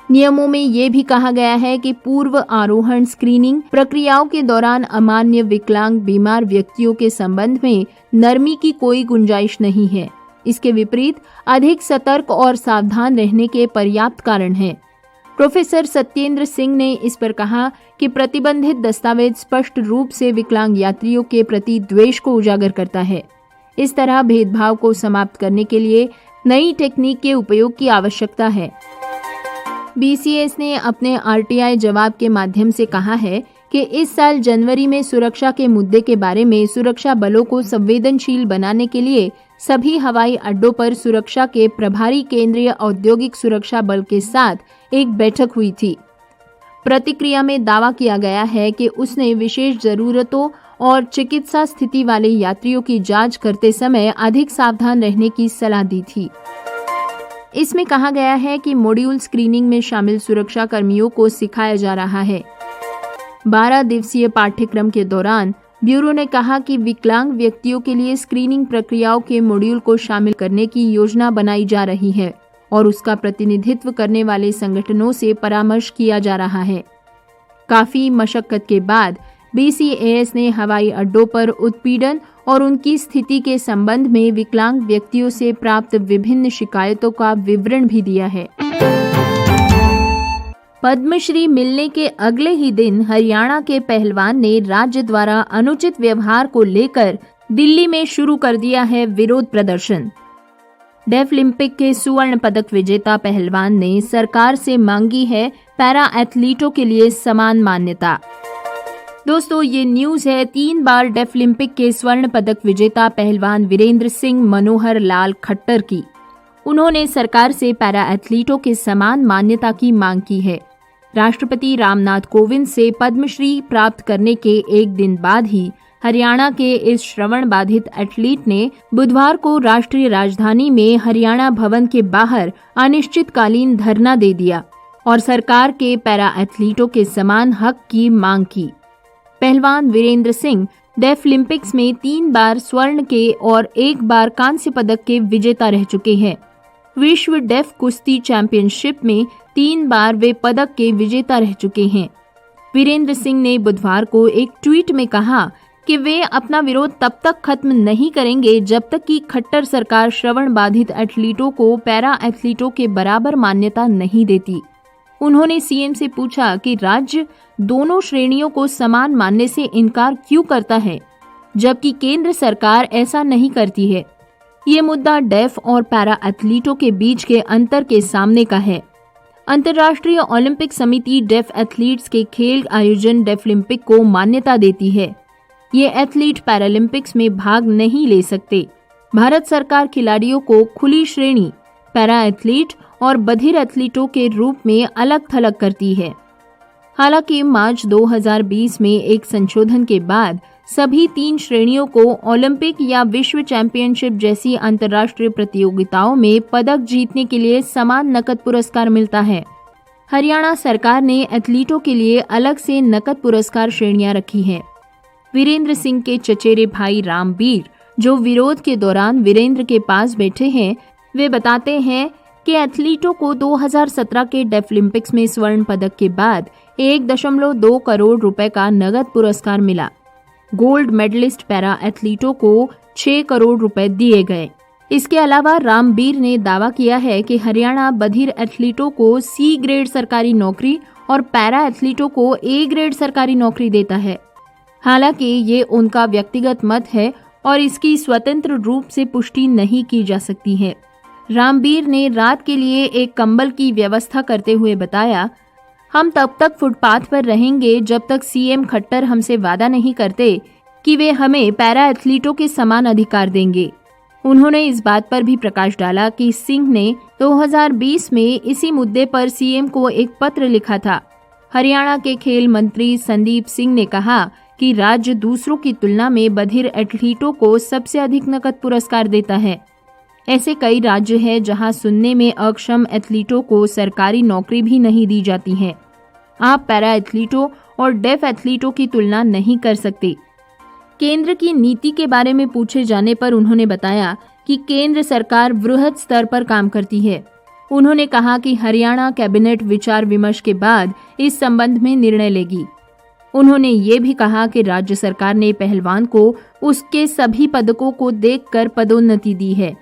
नियमों में ये भी कहा गया है कि पूर्व आरोहण स्क्रीनिंग प्रक्रियाओं के दौरान अमान्य, विकलांग, बीमार व्यक्तियों के संबंध में नरमी की कोई गुंजाइश नहीं है। इसके विपरीत अधिक सतर्क और सावधान रहने के पर्याप्त कारण हैं। प्रोफेसर सत्येंद्र सिंह ने इस पर कहा कि प्रतिबंधित दस्तावेज स्पष्ट रूप से विकलांग यात्रियों के प्रति द्वेष को उजागर करता है। इस तरह भेदभाव को समाप्त करने के लिए नई टेक्निक के उपयोग की आवश्यकता है। BCAS ने अपने RTI जवाब के माध्यम से कहा है कि इस साल जनवरी में सुरक्षा के मुद्दे के बारे में सुरक्षा बलों को संवेदनशील बनाने के लिए सभी हवाई अड्डों पर सुरक्षा के प्रभारी केंद्रीय औद्योगिक सुरक्षा बल के साथ एक बैठक हुई थी। प्रतिक्रिया में दावा किया गया है कि उसने विशेष जरूरतों और चिकित्सा स्थिति वाले यात्रियों की जांच करते समय अधिक सावधान रहने की सलाह दी थी। इसमें कहा गया है कि मॉड्यूल स्क्रीनिंग में शामिल सुरक्षा कर्मियों को सिखाया जा रहा है। 12 दिवसीय पाठ्यक्रम के दौरान ब्यूरो ने कहा कि विकलांग व्यक्तियों के लिए स्क्रीनिंग प्रक्रियाओं के मॉड्यूल को शामिल करने की योजना बनाई जा रही है और उसका प्रतिनिधित्व करने वाले संगठनों से परामर्श किया जा रहा है। काफी मशक्कत के बाद BCAS ने हवाई अड्डों पर उत्पीड़न और उनकी स्थिति के संबंध में विकलांग व्यक्तियों से प्राप्त विभिन्न शिकायतों का विवरण भी दिया है। पद्मश्री मिलने के अगले ही दिन हरियाणा के पहलवान ने राज्य द्वारा अनुचित व्यवहार को लेकर दिल्ली में शुरू कर दिया है विरोध प्रदर्शन। डेफलिम्पिक के स्वर्ण पदक विजेता पहलवान ने सरकार से मांगी है पैरा एथलीटों के लिए समान मान्यता। दोस्तों, ये न्यूज है 3 बार डेफलिम्पिक के स्वर्ण पदक विजेता पहलवान वीरेंद्र सिंह मनोहर लाल खट्टर की। उन्होंने सरकार से पैरा एथलीटों के समान मान्यता की मांग की है। राष्ट्रपति रामनाथ कोविंद से पद्मश्री प्राप्त करने के एक दिन बाद ही हरियाणा के इस श्रवण बाधित एथलीट ने बुधवार को राष्ट्रीय राजधानी में हरियाणा भवन के बाहर अनिश्चितकालीन धरना दे दिया और सरकार के पैरा एथलीटों के समान हक की मांग की। पहलवान वीरेंद्र सिंह डेफलिम्पिक्स में 3 बार स्वर्ण के और 1 बार कांस्य पदक के विजेता रह चुके हैं। विश्व डेफ कुश्ती चैंपियनशिप में 3 बार वे पदक के विजेता रह चुके हैं। वीरेंद्र सिंह ने बुधवार को एक ट्वीट में कहा कि वे अपना विरोध तब तक खत्म नहीं करेंगे जब तक कि खट्टर सरकार श्रवण बाधित एथलीटों को पैरा एथलीटों के बराबर मान्यता नहीं देती। उन्होंने सीएम से पूछा कि राज्य दोनों श्रेणियों को समान मानने से इनकार क्यों करता है, जबकि केंद्र सरकार ऐसा नहीं करती है। ये मुद्दा डेफ और पैरा एथलीटों के बीच के अंतर के सामने का है। अंतर्राष्ट्रीय ओलंपिक समिति डेफ एथलीट्स के खेल आयोजन डेफलिम्पिक को मान्यता देती है। ये एथलीट पैरालंपिक्स में भाग नहीं ले सकते। भारत सरकार खिलाड़ियों को खुली श्रेणी, पैरा एथलीट और बधिर एथलीटों के रूप में अलग थलग करती है। हालांकि मार्च 2020 में एक संशोधन के बाद सभी 3 श्रेणियों को ओलंपिक या विश्व चैंपियनशिप जैसी अंतर्राष्ट्रीय प्रतियोगिताओं में पदक जीतने के लिए समान नकद पुरस्कार मिलता है। हरियाणा सरकार ने एथलीटों के लिए अलग से नकद पुरस्कार श्रेणियां रखी हैं। वीरेंद्र सिंह के चचेरे भाई रामबीर, जो विरोध के दौरान वीरेंद्र के पास बैठे हैं, वे बताते हैं कि एथलीटों को 2017 के डेफलिम्पिक्स में स्वर्ण पदक के बाद 1.2 करोड़ रुपए का नगद पुरस्कार मिला। गोल्ड मेडलिस्ट पैरा एथलीटों को 6 करोड़ रुपए दिए गए। इसके अलावा रामबीर ने दावा किया है कि हरियाणा बधिर एथलीटों को सी ग्रेड सरकारी नौकरी और पैरा एथलीटों को ए ग्रेड सरकारी नौकरी देता है। हालांकि ये उनका व्यक्तिगत मत है और इसकी स्वतंत्र रूप से पुष्टि नहीं की जा सकती है। रामबीर ने रात के लिए एक कंबल की व्यवस्था करते हुए बताया, हम तब तक फुटपाथ पर रहेंगे जब तक सीएम खट्टर हमसे वादा नहीं करते कि वे हमें पैरा एथलीटों के समान अधिकार देंगे। उन्होंने इस बात पर भी प्रकाश डाला कि सिंह ने 2020 में इसी मुद्दे पर सीएम को एक पत्र लिखा था। हरियाणा के खेल मंत्री संदीप सिंह ने कहा कि राज्य दूसरों की तुलना में बधिर एथलीटों को सबसे अधिक नकद पुरस्कार देता है। ऐसे कई राज्य हैं जहां सुनने में अक्षम एथलीटों को सरकारी नौकरी भी नहीं दी जाती है। आप पैरा एथलीटों और डेफ एथलीटों की तुलना नहीं कर सकते। केंद्र की नीति के बारे में पूछे जाने पर उन्होंने बताया कि केंद्र सरकार वृहद स्तर पर काम करती है। उन्होंने कहा कि हरियाणा कैबिनेट विचार विमर्श के बाद इस संबंध में निर्णय लेगी। उन्होंने ये भी कहा कि राज्य सरकार ने पहलवान को उसके सभी पदकों को देखकर पदोन्नति दी है।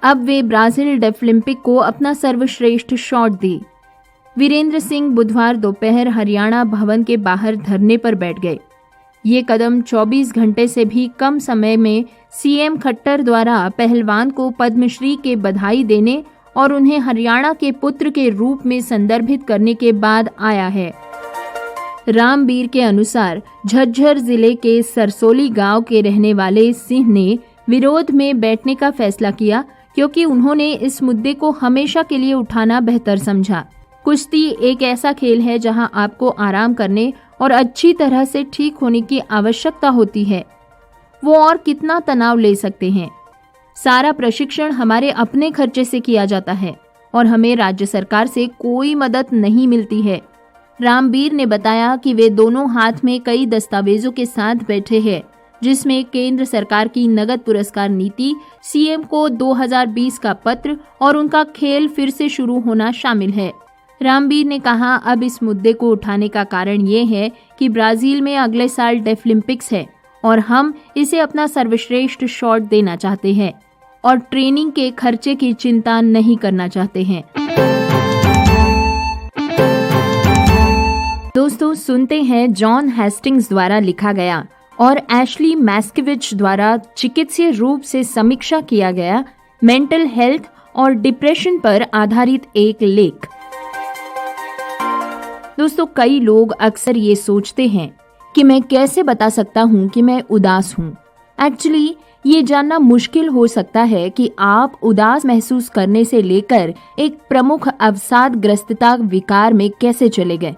अब वे ब्राजील डेफलिम्पिक को अपना सर्वश्रेष्ठ शॉट दे। वीरेंद्र सिंह बुधवार दोपहर हरियाणा भवन के बाहर धरने पर बैठ गए। ये कदम 24 घंटे से भी कम समय में सीएम खट्टर द्वारा पहलवान को पद्मश्री के बधाई देने और उन्हें हरियाणा के पुत्र के रूप में संदर्भित करने के बाद आया है। रामबीर के अनुसार झज्जर जिले के सरसोली गांव के रहने वाले सिंह ने विरोध में बैठने का फैसला किया क्योंकि उन्होंने इस मुद्दे को हमेशा के लिए उठाना बेहतर समझा। कुश्ती एक ऐसा खेल है जहां आपको आराम करने और अच्छी तरह से ठीक होने की आवश्यकता होती है। वो और कितना तनाव ले सकते हैं। सारा प्रशिक्षण हमारे अपने खर्चे से किया जाता है और हमें राज्य सरकार से कोई मदद नहीं मिलती है। रामबीर ने बताया कि वे दोनों हाथ में कई दस्तावेजों के साथ बैठे हैं, जिसमें केंद्र सरकार की नगद पुरस्कार नीति, सीएम को 2020 का पत्र और उनका खेल फिर से शुरू होना शामिल है। रामबीर ने कहा, अब इस मुद्दे को उठाने का कारण ये है कि ब्राजील में अगले साल डेफलिम्पिक्स है और हम इसे अपना सर्वश्रेष्ठ शॉट देना चाहते हैं और ट्रेनिंग के खर्चे की चिंता नहीं करना चाहते हैं। दोस्तों, सुनते हैं जॉन हेस्टिंग्स द्वारा लिखा गया और एशली मैस्किविच द्वारा चिकित्सीय रूप से समीक्षा किया गया मेंटल हेल्थ और डिप्रेशन पर आधारित एक लेख। दोस्तों, कई लोग अक्सर ये सोचते हैं कि मैं कैसे बता सकता हूँ कि मैं उदास हूँ। एक्चुअली ये जानना मुश्किल हो सकता है कि आप उदास महसूस करने से लेकर एक प्रमुख अवसादग्रस्तता विकार में कैसे चले गए।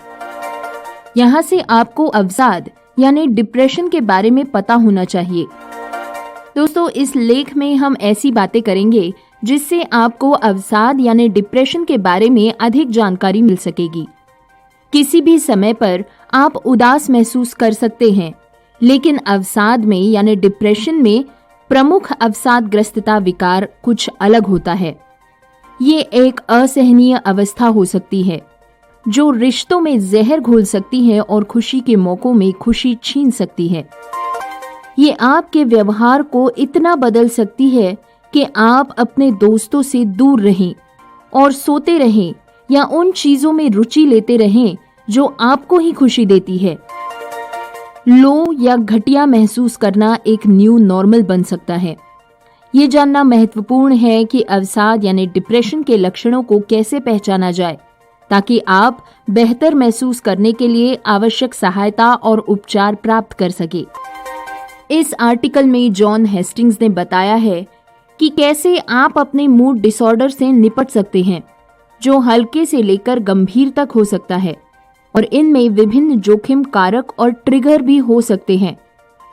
यहाँ से आपको अवसाद यानी डिप्रेशन के बारे में पता होना चाहिए। दोस्तों, इस लेख में हम ऐसी बातें करेंगे जिससे आपको अवसाद यानी डिप्रेशन के बारे में अधिक जानकारी मिल सकेगी। किसी भी समय पर आप उदास महसूस कर सकते हैं, लेकिन अवसाद में यानी डिप्रेशन में प्रमुख अवसादग्रस्तता विकार कुछ अलग होता है। ये एक असहनीय अवस्था हो सकती है जो रिश्तों में जहर घोल सकती है और खुशी के मौकों में खुशी छीन सकती है। ये आपके व्यवहार को इतना बदल सकती है कि आप अपने दोस्तों से दूर रहें और सोते रहें या उन चीजों में रुचि लेते रहें जो आपको ही खुशी देती है। लो या घटिया महसूस करना एक न्यू नॉर्मल बन सकता है। ये जानना महत्वपूर्ण है कि अवसाद यानी डिप्रेशन के लक्षणों को कैसे पहचाना जाए ताकि आप बेहतर महसूस करने के लिए आवश्यक सहायता और उपचार प्राप्त कर सके। इस आर्टिकल में जॉन हेस्टिंग्स ने बताया है कि कैसे आप अपने मूड डिसऑर्डर से निपट सकते हैं, जो हल्के से लेकर गंभीर तक हो सकता है, और इनमें विभिन्न जोखिम कारक और ट्रिगर भी हो सकते हैं।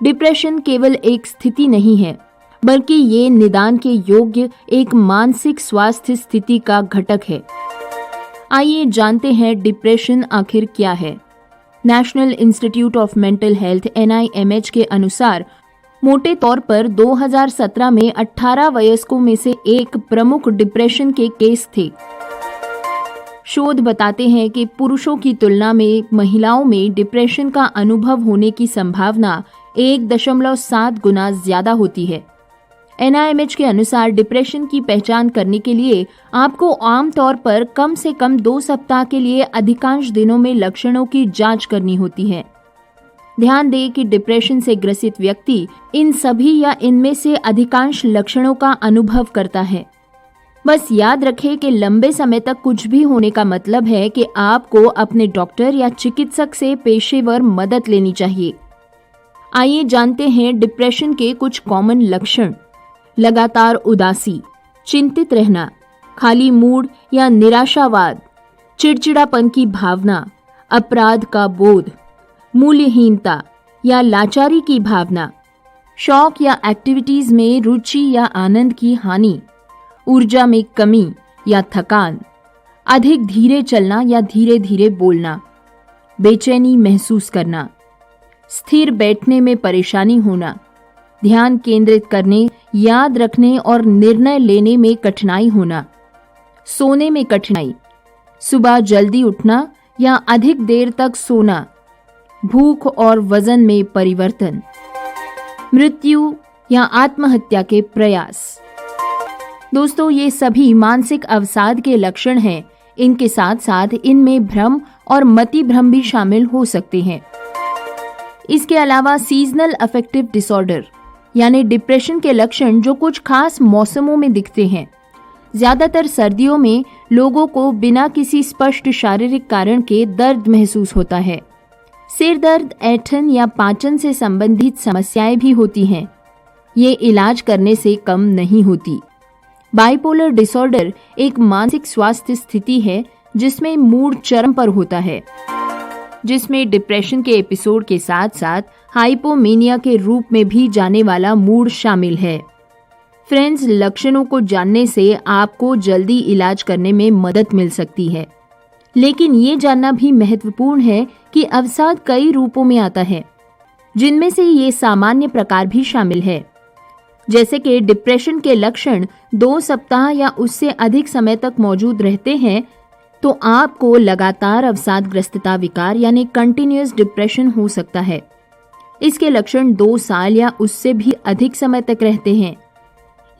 डिप्रेशन केवल एक स्थिति नहीं है, बल्कि ये निदान के योग्य एक मानसिक स्वास्थ्य स्थिति का घटक है। आइए जानते हैं डिप्रेशन आखिर क्या है। National institute of mental health NIMH के अनुसार मोटे तौर पर 2017 में 18 वयस्कों में से एक प्रमुख डिप्रेशन के केस थे। शोध बताते हैं कि पुरुषों की तुलना में महिलाओं में डिप्रेशन का अनुभव होने की संभावना 1.7 गुना ज्यादा होती है। NIMH के अनुसार डिप्रेशन की पहचान करने के लिए आपको आमतौर पर कम से कम 2 सप्ताह के लिए अधिकांश दिनों में लक्षणों की जांच करनी होती है। ध्यान दें कि डिप्रेशन से ग्रसित व्यक्ति इन सभी या इनमें से अधिकांश लक्षणों का अनुभव करता है। बस याद रखें कि लंबे समय तक कुछ भी होने का मतलब है कि आपको अपने डॉक्टर या चिकित्सक से पेशेवर मदद लेनी चाहिए। आइए जानते हैं डिप्रेशन के कुछ कॉमन लक्षण। लगातार उदासी, चिंतित रहना, खाली मूड या निराशावाद, चिड़चिड़ापन की भावना, अपराध का बोध, मूल्यहीनता या लाचारी की भावना, शौक या एक्टिविटीज में रुचि या आनंद की हानि, ऊर्जा में कमी या थकान, अधिक धीरे चलना या धीरे धीरे बोलना, बेचैनी महसूस करना, स्थिर बैठने में परेशानी होना, ध्यान केंद्रित करने, याद रखने और निर्णय लेने में कठिनाई होना, सोने में कठिनाई, सुबह जल्दी उठना या अधिक देर तक सोना, भूख और वजन में परिवर्तन, मृत्यु या आत्महत्या के प्रयास। दोस्तों, ये सभी मानसिक अवसाद के लक्षण हैं। इनके साथ साथ इनमें भ्रम और मति भ्रम भी शामिल हो सकते हैं। इसके अलावा सीजनल अफेक्टिव डिसऑर्डर यानी डिप्रेशन के लक्षण जो कुछ खास मौसमों में दिखते हैं। ज्यादातर सर्दियों में लोगों को बिना किसी स्पष्ट शारीरिक कारण के दर्द महसूस होता है। सिर दर्द, ऐंठन या पाचन से संबंधित समस्याएं भी होती हैं। ये इलाज करने से कम नहीं होती। बाइपोलर डिसऑर्डर एक मानसिक स्वास्थ्य स्थिति है जिसमें मूड चरम पर होता है, जिसमें डिप्रेशन के एपिसोड के साथ साथ हाइपोमेनिया के रूप में भी जाने वाला मूड शामिल है। फ्रेंड्स, लक्षणों को जानने से आपको जल्दी इलाज करने में मदद मिल सकती है, लेकिन ये जानना भी महत्वपूर्ण है कि अवसाद कई रूपों में आता है, जिनमें से ये सामान्य प्रकार भी शामिल है। जैसे कि डिप्रेशन के लक्षण 2 सप्ताह या उससे अधिक समय तक मौजूद रहते हैं, तो आपको लगातार अवसादग्रस्तता विकार यानी कंटिन्यूअस डिप्रेशन हो सकता है। इसके लक्षण 2 साल या उससे भी अधिक समय तक रहते हैं।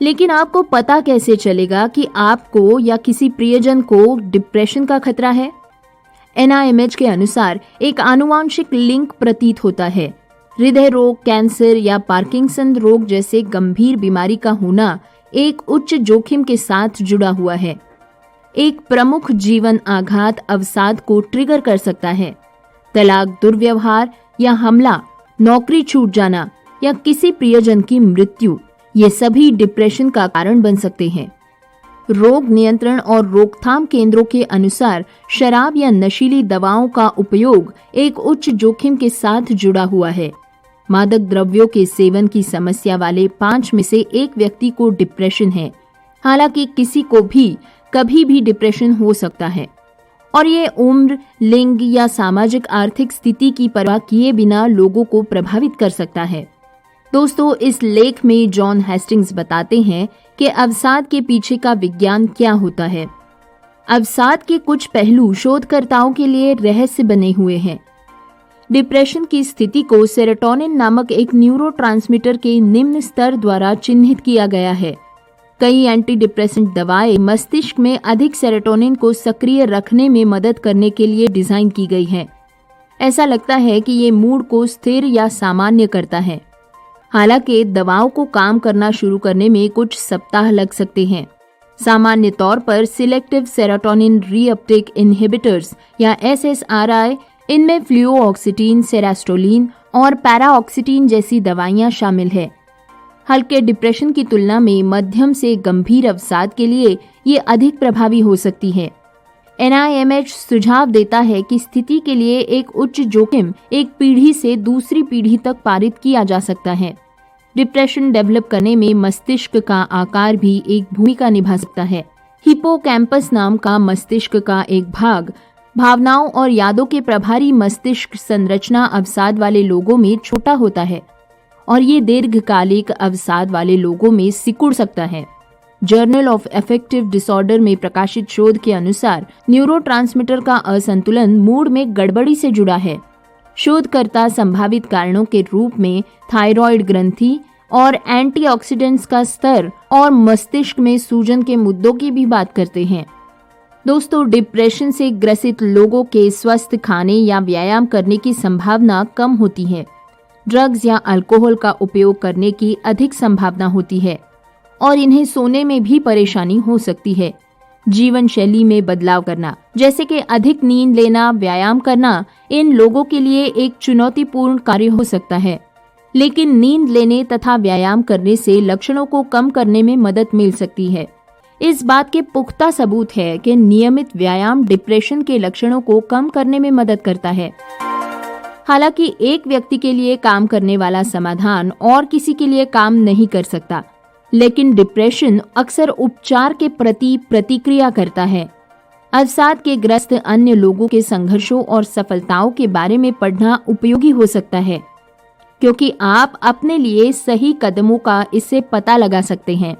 लेकिन आपको पता कैसे चलेगा कि आपको या किसी प्रियजन को डिप्रेशन का खतरा है? NIMH के अनुसार एक आनुवांशिक लिंक प्रतीत होता है। हृदय रोग, कैंसर या पार्किंसन रोग जैसे गंभीर बीमारी का होना एक उच्च जोखिम के साथ जुड़ा हुआ है। एक प्रमुख जीवन आघात अवसाद को ट्रिगर कर सकता है। तलाक, दुर्व्यवहार या हमला, नौकरी छूट जाना या किसी प्रियजन की मृत्यु, ये सभी डिप्रेशन का कारण बन सकते हैं। रोग नियंत्रण और रोकथाम केंद्रों के अनुसार शराब या नशीली दवाओं का उपयोग एक उच्च जोखिम के साथ जुड़ा हुआ है। मादक द्रव्यों के सेवन की समस्या वाले 5 में से 1 व्यक्ति को डिप्रेशन है। हालांकि किसी को भी कभी भी डिप्रेशन हो सकता है और ये उम्र, लिंग या सामाजिक आर्थिक स्थिति की परवाह किए बिना लोगों को प्रभावित कर सकता है। दोस्तों, इस लेख में जॉन हेस्टिंग्स बताते हैं कि अवसाद के पीछे का विज्ञान क्या होता है। अवसाद के कुछ पहलू शोधकर्ताओं के लिए रहस्य बने हुए हैं। डिप्रेशन की स्थिति को सेरोटोनिन नामक एक न्यूरोट्रांसमीटर के निम्न स्तर द्वारा चिन्हित किया गया है। कई एंटी डिप्रेसेंट दवाएं मस्तिष्क में अधिक सेरोटोनिन को सक्रिय रखने में मदद करने के लिए डिजाइन की गई हैं। ऐसा लगता है कि ये मूड को स्थिर या सामान्य करता है। हालांकि दवाओं को काम करना शुरू करने में कुछ सप्ताह लग सकते हैं। सामान्य तौर पर सिलेक्टिव सेरोटोनिन रीअपटेक इनहिबिटर्स या SSRI, इनमें फ्लूओक्सीटिन, सेरास्टोलिन और पैराऑक्सीटिन जैसी दवाइयां शामिल है। हल्के डिप्रेशन की तुलना में मध्यम से गंभीर अवसाद के लिए ये अधिक प्रभावी हो सकती है। NIMH सुझाव देता है कि स्थिति के लिए एक उच्च जोखिम एक पीढ़ी से दूसरी पीढ़ी तक पारित किया जा सकता है। डिप्रेशन डेवलप करने में मस्तिष्क का आकार भी एक भूमिका निभा सकता है। हिपोकैम्पस नाम का मस्तिष्क का एक भाग भावनाओं और यादों के प्रभारी मस्तिष्क संरचना अवसाद वाले लोगों में छोटा होता है और ये दीर्घकालिक अवसाद वाले लोगों में सिकुड़ सकता है। जर्नल ऑफ अफेक्टिव डिसऑर्डर में प्रकाशित शोध के अनुसार न्यूरोट्रांसमीटर का असंतुलन मूड में गड़बड़ी से जुड़ा है। शोधकर्ता संभावित कारणों के रूप में थायराइड ग्रंथि और एंटीऑक्सीडेंट्स का स्तर और मस्तिष्क में सूजन के मुद्दों की भी बात करते हैं। दोस्तों, डिप्रेशन से ग्रसित लोगों के स्वस्थ खाने या व्यायाम करने की संभावना कम होती है। ड्रग्स या अल्कोहल का उपयोग करने की अधिक संभावना होती है और इन्हें सोने में भी परेशानी हो सकती है। जीवन शैली में बदलाव करना, जैसे कि अधिक नींद लेना, व्यायाम करना, इन लोगों के लिए एक चुनौतीपूर्ण कार्य हो सकता है। लेकिन नींद लेने तथा व्यायाम करने से लक्षणों को कम करने में मदद मिल सकती है। इस बात के पुख्ता सबूत है कि नियमित व्यायाम डिप्रेशन के लक्षणों को कम करने में मदद करता है। हालांकि एक व्यक्ति के लिए काम करने वाला समाधान और किसी के लिए काम नहीं कर सकता, लेकिन डिप्रेशन अक्सर उपचार के प्रति प्रतिक्रिया करता है। अवसाद के ग्रस्त अन्य लोगों के संघर्षों और सफलताओं के बारे में पढ़ना उपयोगी हो सकता है, क्योंकि आप अपने लिए सही कदमों का इससे पता लगा सकते हैं।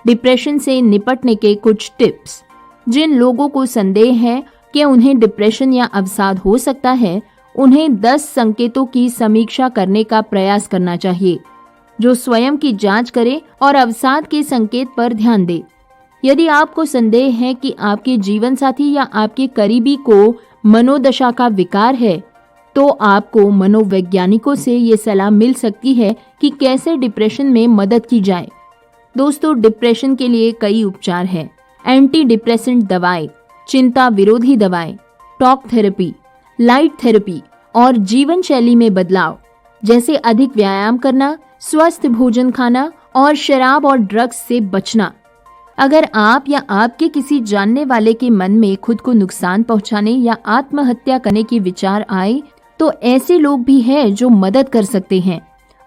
डिप्रेशन से निपटने के कुछ टिप्स। जिन लोगों को संदेह है कि उन्हें डिप्रेशन या अवसाद हो सकता है, उन्हें 10 संकेतों की समीक्षा करने का प्रयास करना चाहिए, जो स्वयं की जांच करे और अवसाद के संकेत पर ध्यान दे। यदि आपको संदेह है कि आपके जीवन साथी या आपके करीबी को मनोदशा का विकार है, तो आपको मनोवैज्ञानिकों से ये सलाह मिल सकती है कि कैसे डिप्रेशन में मदद की जाए। दोस्तों, डिप्रेशन के लिए कई उपचार हैं। एंटी डिप्रेसेंट दवाएं, चिंता विरोधी दवाएं, टॉक थेरेपी, लाइट थेरेपी और जीवन शैली में बदलाव, जैसे अधिक व्यायाम करना, स्वस्थ भोजन खाना और शराब और ड्रग्स से बचना। अगर आप या आपके किसी जानने वाले के मन में खुद को नुकसान पहुंचाने या आत्महत्या करने की विचार आए, तो ऐसे लोग भी हैं जो मदद कर सकते हैं।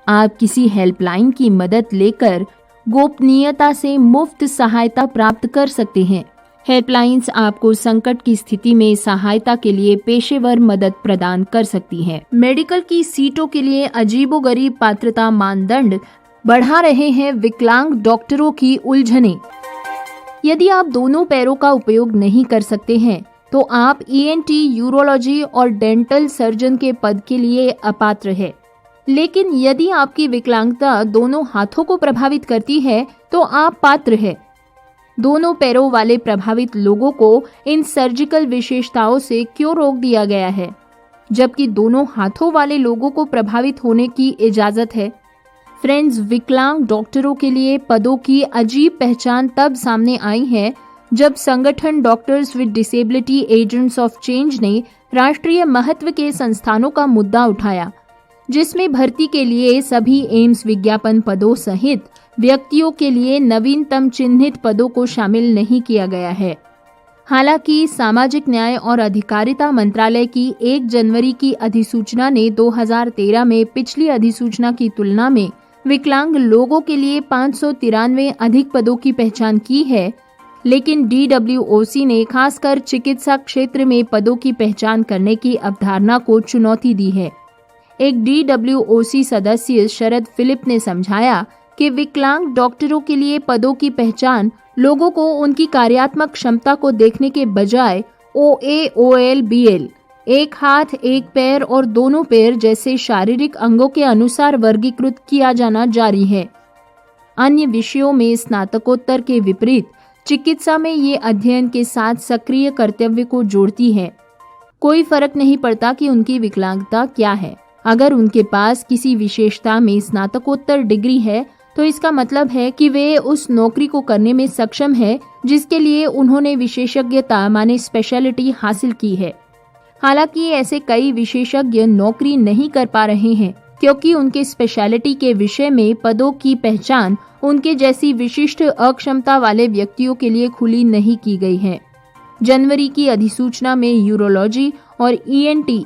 आप किसी हेल्पलाइन की मदद लेकर गोपनीयता से मुफ्त सहायता प्राप्त कर सकते हैं। हेल्पलाइंस आपको संकट की स्थिति में सहायता के लिए पेशेवर मदद प्रदान कर सकती हैं। मेडिकल की सीटों के लिए अजीबोगरीब पात्रता मानदंड बढ़ा रहे हैं विकलांग डॉक्टरों की उलझनें। यदि आप दोनों पैरों का उपयोग नहीं कर सकते हैं, तो आप ENT, यूरोलॉजी और डेंटल सर्जन के पद के लिए अपात्र है। लेकिन यदि आपकी विकलांगता दोनों हाथों को प्रभावित करती है, तो आप पात्र है। दोनों पैरों वाले प्रभावित लोगों को इन सर्जिकल विशेषताओं से क्यों रोक दिया गया है, जबकि दोनों हाथों वाले लोगों को प्रभावित होने की इजाजत है? फ्रेंड्स, विकलांग डॉक्टरों के लिए पदों की अजीब पहचान तब सामने आई है जब संगठन doctors with disability agents of change ने राष्ट्रीय महत्व के संस्थानों का मुद्दा उठाया, जिसमें भर्ती के लिए सभी एम्स विज्ञापन पदों सहित व्यक्तियों के लिए नवीनतम चिन्हित पदों को शामिल नहीं किया गया है। हालांकि सामाजिक न्याय और अधिकारिता मंत्रालय की 1 जनवरी की अधिसूचना ने 2013 में पिछली अधिसूचना की तुलना में विकलांग लोगों के लिए 593 अधिक पदों की पहचान की है, लेकिन DWOC ने खासकर चिकित्सा क्षेत्र में पदों की पहचान करने की अवधारणा को चुनौती दी है। एक DWOC सदस्य शरद फिलिप ने समझाया कि विकलांग डॉक्टरों के लिए पदों की पहचान लोगों को उनकी कार्यात्मक क्षमता को देखने के बजाय OAOLBL, एक हाथ, एक पैर और दोनों पैर जैसे शारीरिक अंगों के अनुसार वर्गीकृत किया जाना जारी है। अन्य विषयों में स्नातकोत्तर के विपरीत चिकित्सा में ये अध्ययन के साथ सक्रिय कर्तव्य को जोड़ती है। कोई फर्क नहीं पड़ता कि उनकी विकलांगता क्या है। अगर उनके पास किसी विशेषता में स्नातकोत्तर डिग्री है, तो इसका मतलब है कि वे उस नौकरी को करने में सक्षम है जिसके लिए उन्होंने विशेषज्ञता माने स्पेशलिटी हासिल की है। हालांकि ऐसे कई विशेषज्ञ नौकरी नहीं कर पा रहे हैं क्योंकि उनके स्पेशलिटी के विषय में पदों की पहचान उनके जैसी विशिष्ट अक्षमता वाले व्यक्तियों के लिए खुली नहीं की गई है। जनवरी की अधिसूचना में यूरोलॉजी और ENT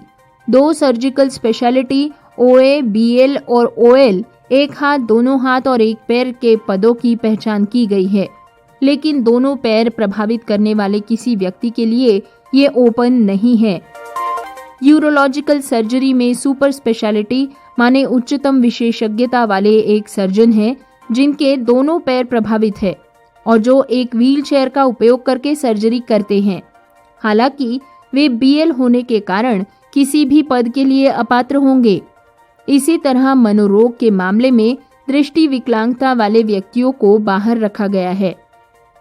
2 surgical speciality OA, BL और OL, एक हाथ, दोनों हाथ और एक पैर के पदों की पहचान की गई है, लेकिन दोनों पैर प्रभावित करने वाले किसी व्यक्ति के लिए ये ओपन नहीं है। यूरोलॉजिकल सर्जरी में सुपर स्पेशलिटी माने उच्चतम विशेषज्ञता वाले एक सर्जन हैं जिनके दोनों पैर प्रभावित है और जो एक व्हीलचेयर का उपयोग करके सर्जरी करते हैं। हालांकि वे BL होने के कारण किसी भी पद के लिए अपात्र होंगे। इसी तरह मनोरोग के मामले में दृष्टि विकलांगता वाले व्यक्तियों को बाहर रखा गया है।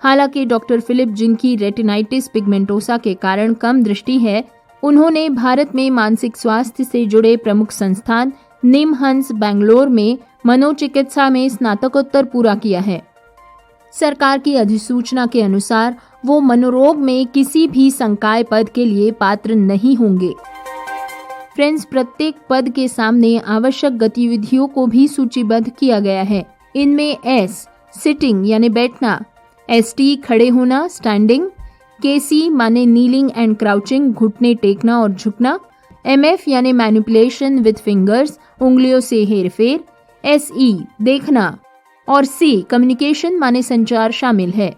हालांकि डॉक्टर फिलिप, जिनकी रेटिनाइटिस पिगमेंटोसा के कारण कम दृष्टि है, उन्होंने भारत में मानसिक स्वास्थ्य से जुड़े प्रमुख संस्थान निमहंस बेंगलोर में मनोचिकित्सा में स्नातकोत्तर पूरा किया है। सरकार की अधिसूचना के अनुसार वो मनोरोग में किसी भी संकाय पद के लिए पात्र नहीं होंगे। फ्रेंड्स, प्रत्येक पद के सामने आवश्यक गतिविधियों को भी सूचीबद्ध किया गया है। इनमें S सिटिंग यानी बैठना, ST खड़े होना स्टैंडिंग, KC माने नीलिंग एंड क्राउचिंग घुटने टेकना और झुकना, MF यानी मैनिपुलेशन विद फिंगर्स उंगलियों से हेरफेर, SE देखना और C कम्युनिकेशन माने संचार शामिल है।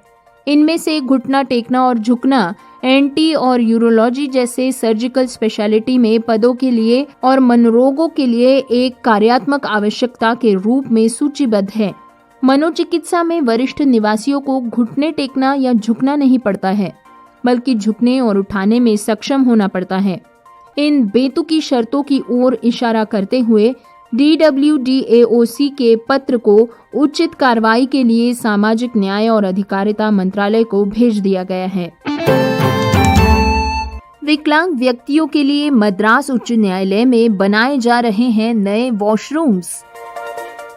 इनमें से घुटना टेकना और झुकना NT और यूरोलॉजी जैसे सर्जिकल स्पेशलिटी में पदों के लिए और मनोरोगों के लिए एक कार्यात्मक आवश्यकता के रूप में सूचीबद्ध है। मनोचिकित्सा में वरिष्ठ निवासियों को घुटने टेकना या झुकना नहीं पड़ता है, बल्कि झुकने और उठाने में सक्षम होना पड़ता है। इन बेतुकी शर्तों की ओर इशारा करते हुए DWDAOC के पत्र को उचित कार्रवाई के लिए सामाजिक न्याय और अधिकारिता मंत्रालय को भेज दिया गया है। विकलांग व्यक्तियों के लिए मद्रास उच्च न्यायालय में बनाए जा रहे हैं नए वॉशरूम्स।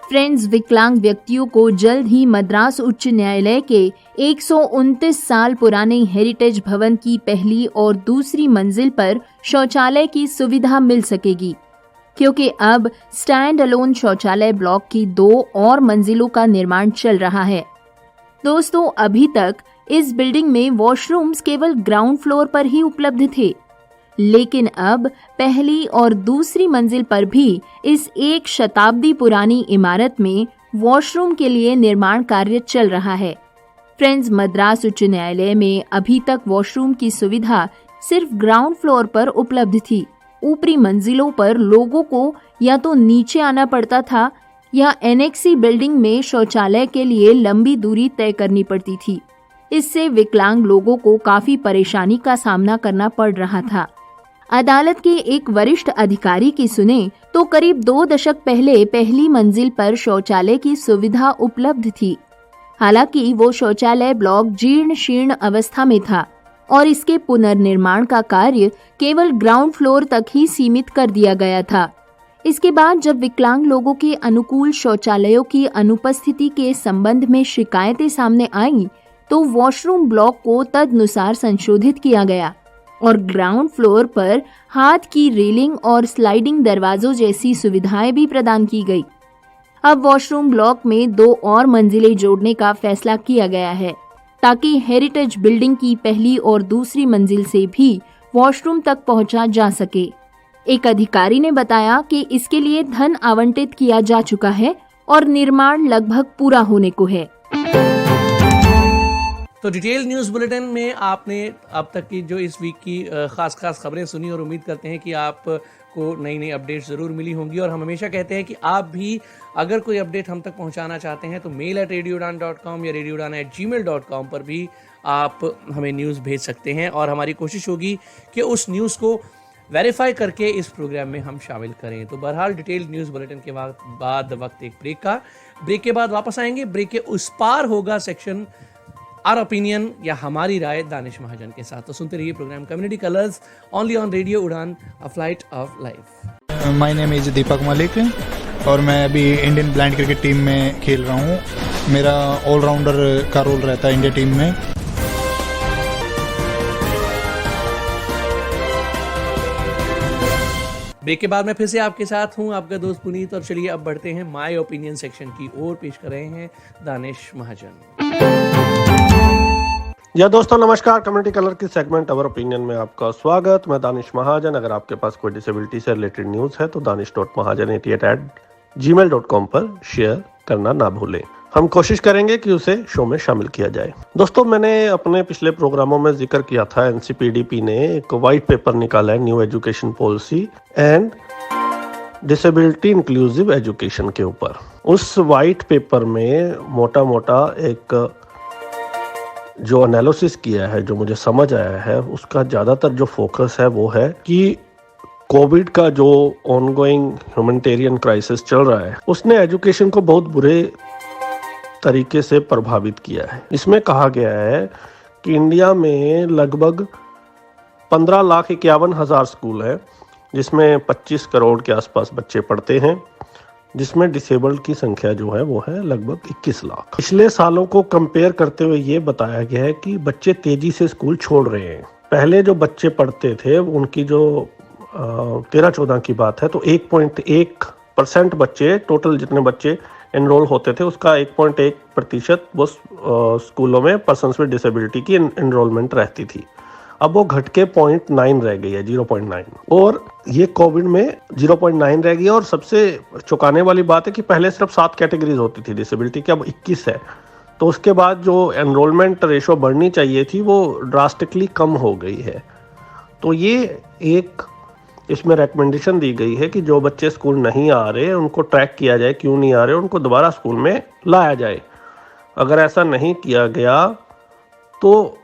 फ्रेंड्स, विकलांग व्यक्तियों को जल्द ही मद्रास उच्च न्यायालय के 129 साल पुराने हेरिटेज भवन की पहली और दूसरी मंजिल पर शौचालय की सुविधा मिल सकेगी, क्योंकि अब स्टैंड अलोन शौचालय ब्लॉक की 2 और मंजिलों का निर्माण चल रहा है। दोस्तों, अभी तक इस बिल्डिंग में वॉशरूम्स केवल ग्राउंड फ्लोर पर ही उपलब्ध थे, लेकिन अब पहली और दूसरी मंजिल पर भी इस 1 शताब्दी पुरानी इमारत में वॉशरूम के लिए निर्माण कार्य चल रहा है। फ्रेंड्स, मद्रास उच्च न्यायालय में अभी तक वॉशरूम की सुविधा सिर्फ ग्राउंड फ्लोर पर उपलब्ध थी। ऊपरी मंजिलों पर लोगों को या तो नीचे आना पड़ता था या एनेक्सी बिल्डिंग में शौचालय के लिए लंबी दूरी तय करनी पड़ती थी। इससे विकलांग लोगों को काफी परेशानी का सामना करना पड़ रहा था। अदालत के एक वरिष्ठ अधिकारी की सुने तो करीब 2 दशक पहले पहली मंजिल पर शौचालय की सुविधा उपलब्ध थी। हालांकि वो शौचालय ब्लॉक जीर्ण शीर्ण अवस्था में था और इसके पुनर्निर्माण का कार्य केवल ग्राउंड फ्लोर तक ही सीमित कर दिया गया था। इसके बाद जब विकलांग लोगों के अनुकूल शौचालयों की अनुपस्थिति के संबंध में शिकायतें सामने आईं, तो वॉशरूम ब्लॉक को तदनुसार संशोधित किया गया और ग्राउंड फ्लोर पर हाथ की रेलिंग और स्लाइडिंग दरवाजों जैसी सुविधाएं भी प्रदान की गई। अब वॉशरूम ब्लॉक में 2 और मंजिलें जोड़ने का फैसला किया गया है, ताकि हेरिटेज बिल्डिंग की पहली और दूसरी मंजिल से भी वॉशरूम तक पहुंचा जा सके। एक अधिकारी ने बताया कि इसके लिए धन आवंटित किया जा चुका है और निर्माण लगभग पूरा होने को है। तो डिटेल न्यूज़ बुलेटिन में आपने अब तक की जो इस वीक की खास खबरें सुनी और उम्मीद करते हैं कि आपको नई अपडेट्स ज़रूर मिली होंगी। और हम हमेशा कहते हैं कि आप भी अगर कोई अपडेट हम तक पहुंचाना चाहते हैं तो mail@radioudan.com या radioudan@gmail.com पर भी आप हमें न्यूज़ भेज सकते हैं और हमारी कोशिश होगी कि उस न्यूज़ को वेरीफाई करके इस प्रोग्राम में हम शामिल करें। तो बहरहाल डिटेल न्यूज़ बुलेटिन के बाद वक्त एक ब्रेक के बाद वापस आएंगे। ब्रेक के उस पार होगा सेक्शन आर ओपिनियन या हमारी राय दानिश महाजन के साथ। तो सुनते रहिए program community colours only on radio Udaan, a flight of life. My name is Deepak Malik और मैं अभी इंडियन ब्लाइंड क्रिकेट टीम में खेल रहा हूँ। मेरा ऑलराउंडर का रोल रहता है इंडिया टीम में। ब्रेक के बाद मैं फिर से आपके साथ हूँ, आपका दोस्त पुनीत। और चलिए अब बढ़ते हैं माय ओपिनियन सेक्शन की ओर। पेश कर रहे हैं दानिश महाजन। या दोस्तों नमस्कार, कम्युनिटी कलर की सेगमेंट अवर ओपिनियन में आपका स्वागत। मैं दानिश महाजन। अगर आपके पास कोई डिसेबिलिटी से रिलेटेड न्यूज़ है तो danish.mahajan88@gmail.com पर शेयर करना ना भूलें। हम कोशिश करेंगे कि उसे शो में शामिल किया जाए। दोस्तों, मैंने अपने पिछले प्रोग्रामों में जिक्र किया था एनसीपीडीपी ने एक वाइट पेपर निकाला है, new education policy and disability inclusive education के ऊपर। उस वाइट पेपर में मोटा मोटा एक जो एनालिसिस किया है, जो मुझे समझ आया है, उसका ज़्यादातर जो फोकस है वो है कि कोविड का जो ऑनगोइंग ह्यूमैनिटेरियन क्राइसिस चल रहा है उसने एजुकेशन को बहुत बुरे तरीके से प्रभावित किया है। इसमें कहा गया है कि इंडिया में लगभग 15,51,000 स्कूल है, जिसमें 25 करोड़ के आसपास बच्चे पढ़ते हैं, जिसमें डिसेबल्ड की संख्या जो है वो है लगभग 21 लाख। पिछले सालों को कंपेयर करते हुए ये बताया गया है कि बच्चे तेजी से स्कूल छोड़ रहे हैं। पहले जो बच्चे पढ़ते थे उनकी जो 13-14 की बात है तो 1.1% बच्चे, टोटल जितने बच्चे एनरोल होते थे उसका 1.1% वो स्कूलों में पर्सन्स विद डिसेबिलिटी की एनरोलमेंट रहती थी। अब वो घट के 0.9 रह गई है, 0.9, और ये कोविड में 0.9 रह गई है। और सबसे चौंकाने वाली बात है कि पहले सिर्फ 7 कैटेगरीज होती थी डिसेबिलिटी की, अब 21 है। तो उसके बाद जो एनरोलमेंट रेशो बढ़नी चाहिए थी वो ड्रास्टिकली कम हो गई है। तो ये एक इसमें रिकमेंडेशन दी गई है कि जो बच्चे स्कूल नहीं आ रहे उनको ट्रैक किया जाए, क्यों नहीं आ रहे, उनको दोबारा स्कूल में लाया जाए। अगर ऐसा नहीं किया गया तो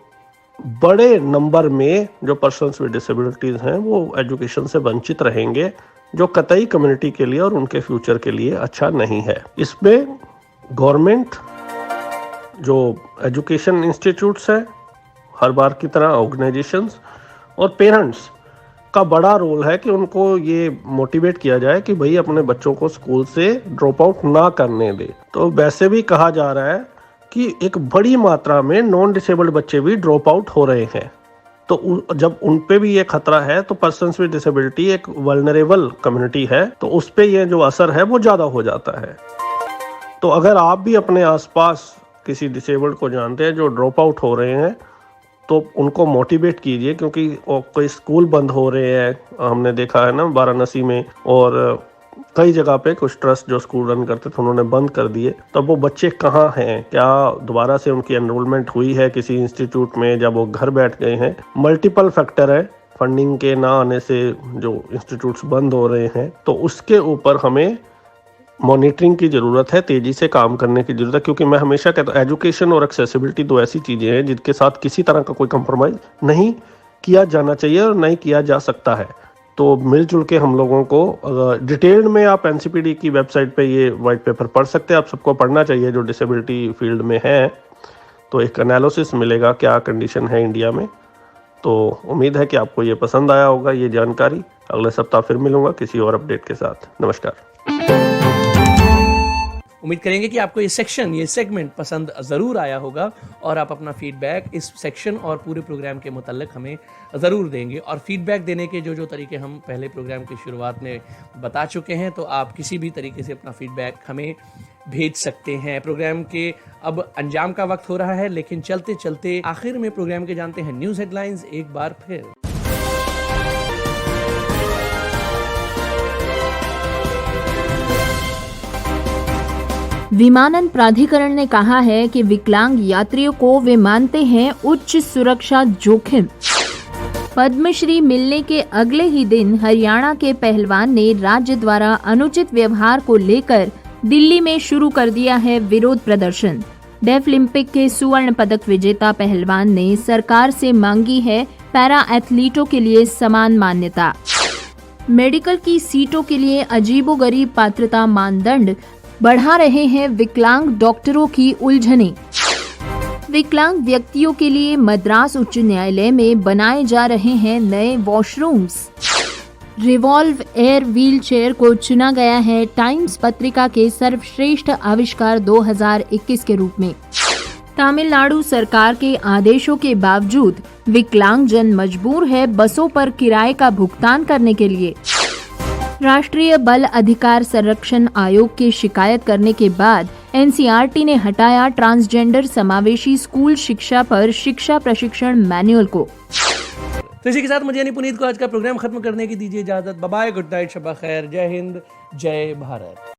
बड़े नंबर में जो पर्सन्स विद डिसेबिलिटीज हैं वो एजुकेशन से वंचित रहेंगे, जो कतई कम्युनिटी के लिए और उनके फ्यूचर के लिए अच्छा नहीं है। इसमें गवर्नमेंट, जो एजुकेशन इंस्टीट्यूट्स हैं, हर बार की तरह ऑर्गेनाइजेशंस और पेरेंट्स का बड़ा रोल है कि उनको ये मोटिवेट किया जाए कि भाई अपने बच्चों को स्कूल से ड्रॉप आउट ना करने दे। तो वैसे भी कहा जा रहा है कि एक बड़ी मात्रा में नॉन डिसेबल्ड बच्चे भी ड्रॉप आउट हो रहे हैं। तो जब उन पे भी ये खतरा है तो पर्सन्स विद डिसेबिलिटी एक वल्नरेबल कम्युनिटी है, तो उस पे ये जो असर है वो ज़्यादा हो जाता है। तो अगर आप भी अपने आसपास किसी डिसेबल्ड को जानते हैं जो ड्रॉप आउट हो रहे हैं तो उनको मोटिवेट कीजिए, क्योंकि कोई स्कूल बंद हो रहे हैं, हमने देखा है ना वाराणसी में, और कई जगह पे कुछ ट्रस्ट जो स्कूल रन करते थे उन्होंने बंद कर दिए। तब वो बच्चे कहाँ हैं, क्या दोबारा से उनकी एनरोलमेंट हुई है किसी इंस्टीट्यूट में, जब वो घर बैठ गए हैं? मल्टीपल फैक्टर है, फंडिंग के ना आने से जो इंस्टीट्यूट्स बंद हो रहे हैं, तो उसके ऊपर हमें मॉनिटरिंग की ज़रूरत है, तेज़ी से काम करने की ज़रूरत है। क्योंकि मैं हमेशा कहता हूँ एजुकेशन और एक्सेसिबिलिटी दो ऐसी चीज़ें हैं जिनके साथ किसी तरह का कोई कंप्रोमाइज़ नहीं किया जाना चाहिए और नहीं किया जा सकता है। तो मिलजुल के हम लोगों को डिटेल्ड में आप एनसीपीडी की वेबसाइट पे ये वाइट पेपर पढ़ सकते हैं। आप सबको पढ़ना चाहिए जो डिसेबिलिटी फील्ड में है, तो एक एनालिसिस मिलेगा क्या कंडीशन है इंडिया में। तो उम्मीद है कि आपको ये पसंद आया होगा ये जानकारी। अगले सप्ताह फिर मिलूंगा किसी और अपडेट के साथ। नमस्कार। उम्मीद करेंगे कि आपको ये सेक्शन, ये सेगमेंट पसंद ज़रूर आया होगा और आप अपना फीडबैक इस सेक्शन और पूरे प्रोग्राम के मुताल्लिक हमें ज़रूर देंगे। और फीडबैक देने के जो तरीके हम पहले प्रोग्राम की शुरुआत में बता चुके हैं, तो आप किसी भी तरीके से अपना फीडबैक हमें भेज सकते हैं। प्रोग्राम के अब अंजाम का वक्त हो रहा है, लेकिन चलते चलते आखिर में प्रोग्राम के जानते हैं न्यूज़ हेडलाइंस एक बार फिर। विमानन प्राधिकरण ने कहा है कि विकलांग यात्रियों को वे मानते हैं उच्च सुरक्षा जोखिम। पद्मश्री मिलने के अगले ही दिन हरियाणा के पहलवान ने राज्य द्वारा अनुचित व्यवहार को लेकर दिल्ली में शुरू कर दिया है विरोध प्रदर्शन। डेफलिम्पिक के स्वर्ण पदक विजेता पहलवान ने सरकार से मांगी है पैरा एथलीटों के लिए समान मान्यता। मेडिकल की सीटों के लिए अजीबोगरीब पात्रता मानदंड बढ़ा रहे हैं विकलांग डॉक्टरों की उलझने। विकलांग व्यक्तियों के लिए मद्रास उच्च न्यायालय में बनाए जा रहे हैं नए washrooms. Revolve air wheel chair को चुना गया है टाइम्स पत्रिका के सर्वश्रेष्ठ आविष्कार 2021 के रूप में। तमिलनाडु सरकार के आदेशों के बावजूद विकलांग जन मजबूर है बसों पर किराए का भुगतान करने के लिए। राष्ट्रीय बाल अधिकार संरक्षण आयोग की शिकायत करने के बाद एनसीईआरटी ने हटाया ट्रांसजेंडर समावेशी स्कूल शिक्षा पर शिक्षा प्रशिक्षण मैनुअल को। तो इसी के साथ मुझे यानी पुनीत को आज का प्रोग्राम खत्म करने की दीजिए इजाजत। Bye bye, good night, Shaba खैर, जय हिंद, जय भारत।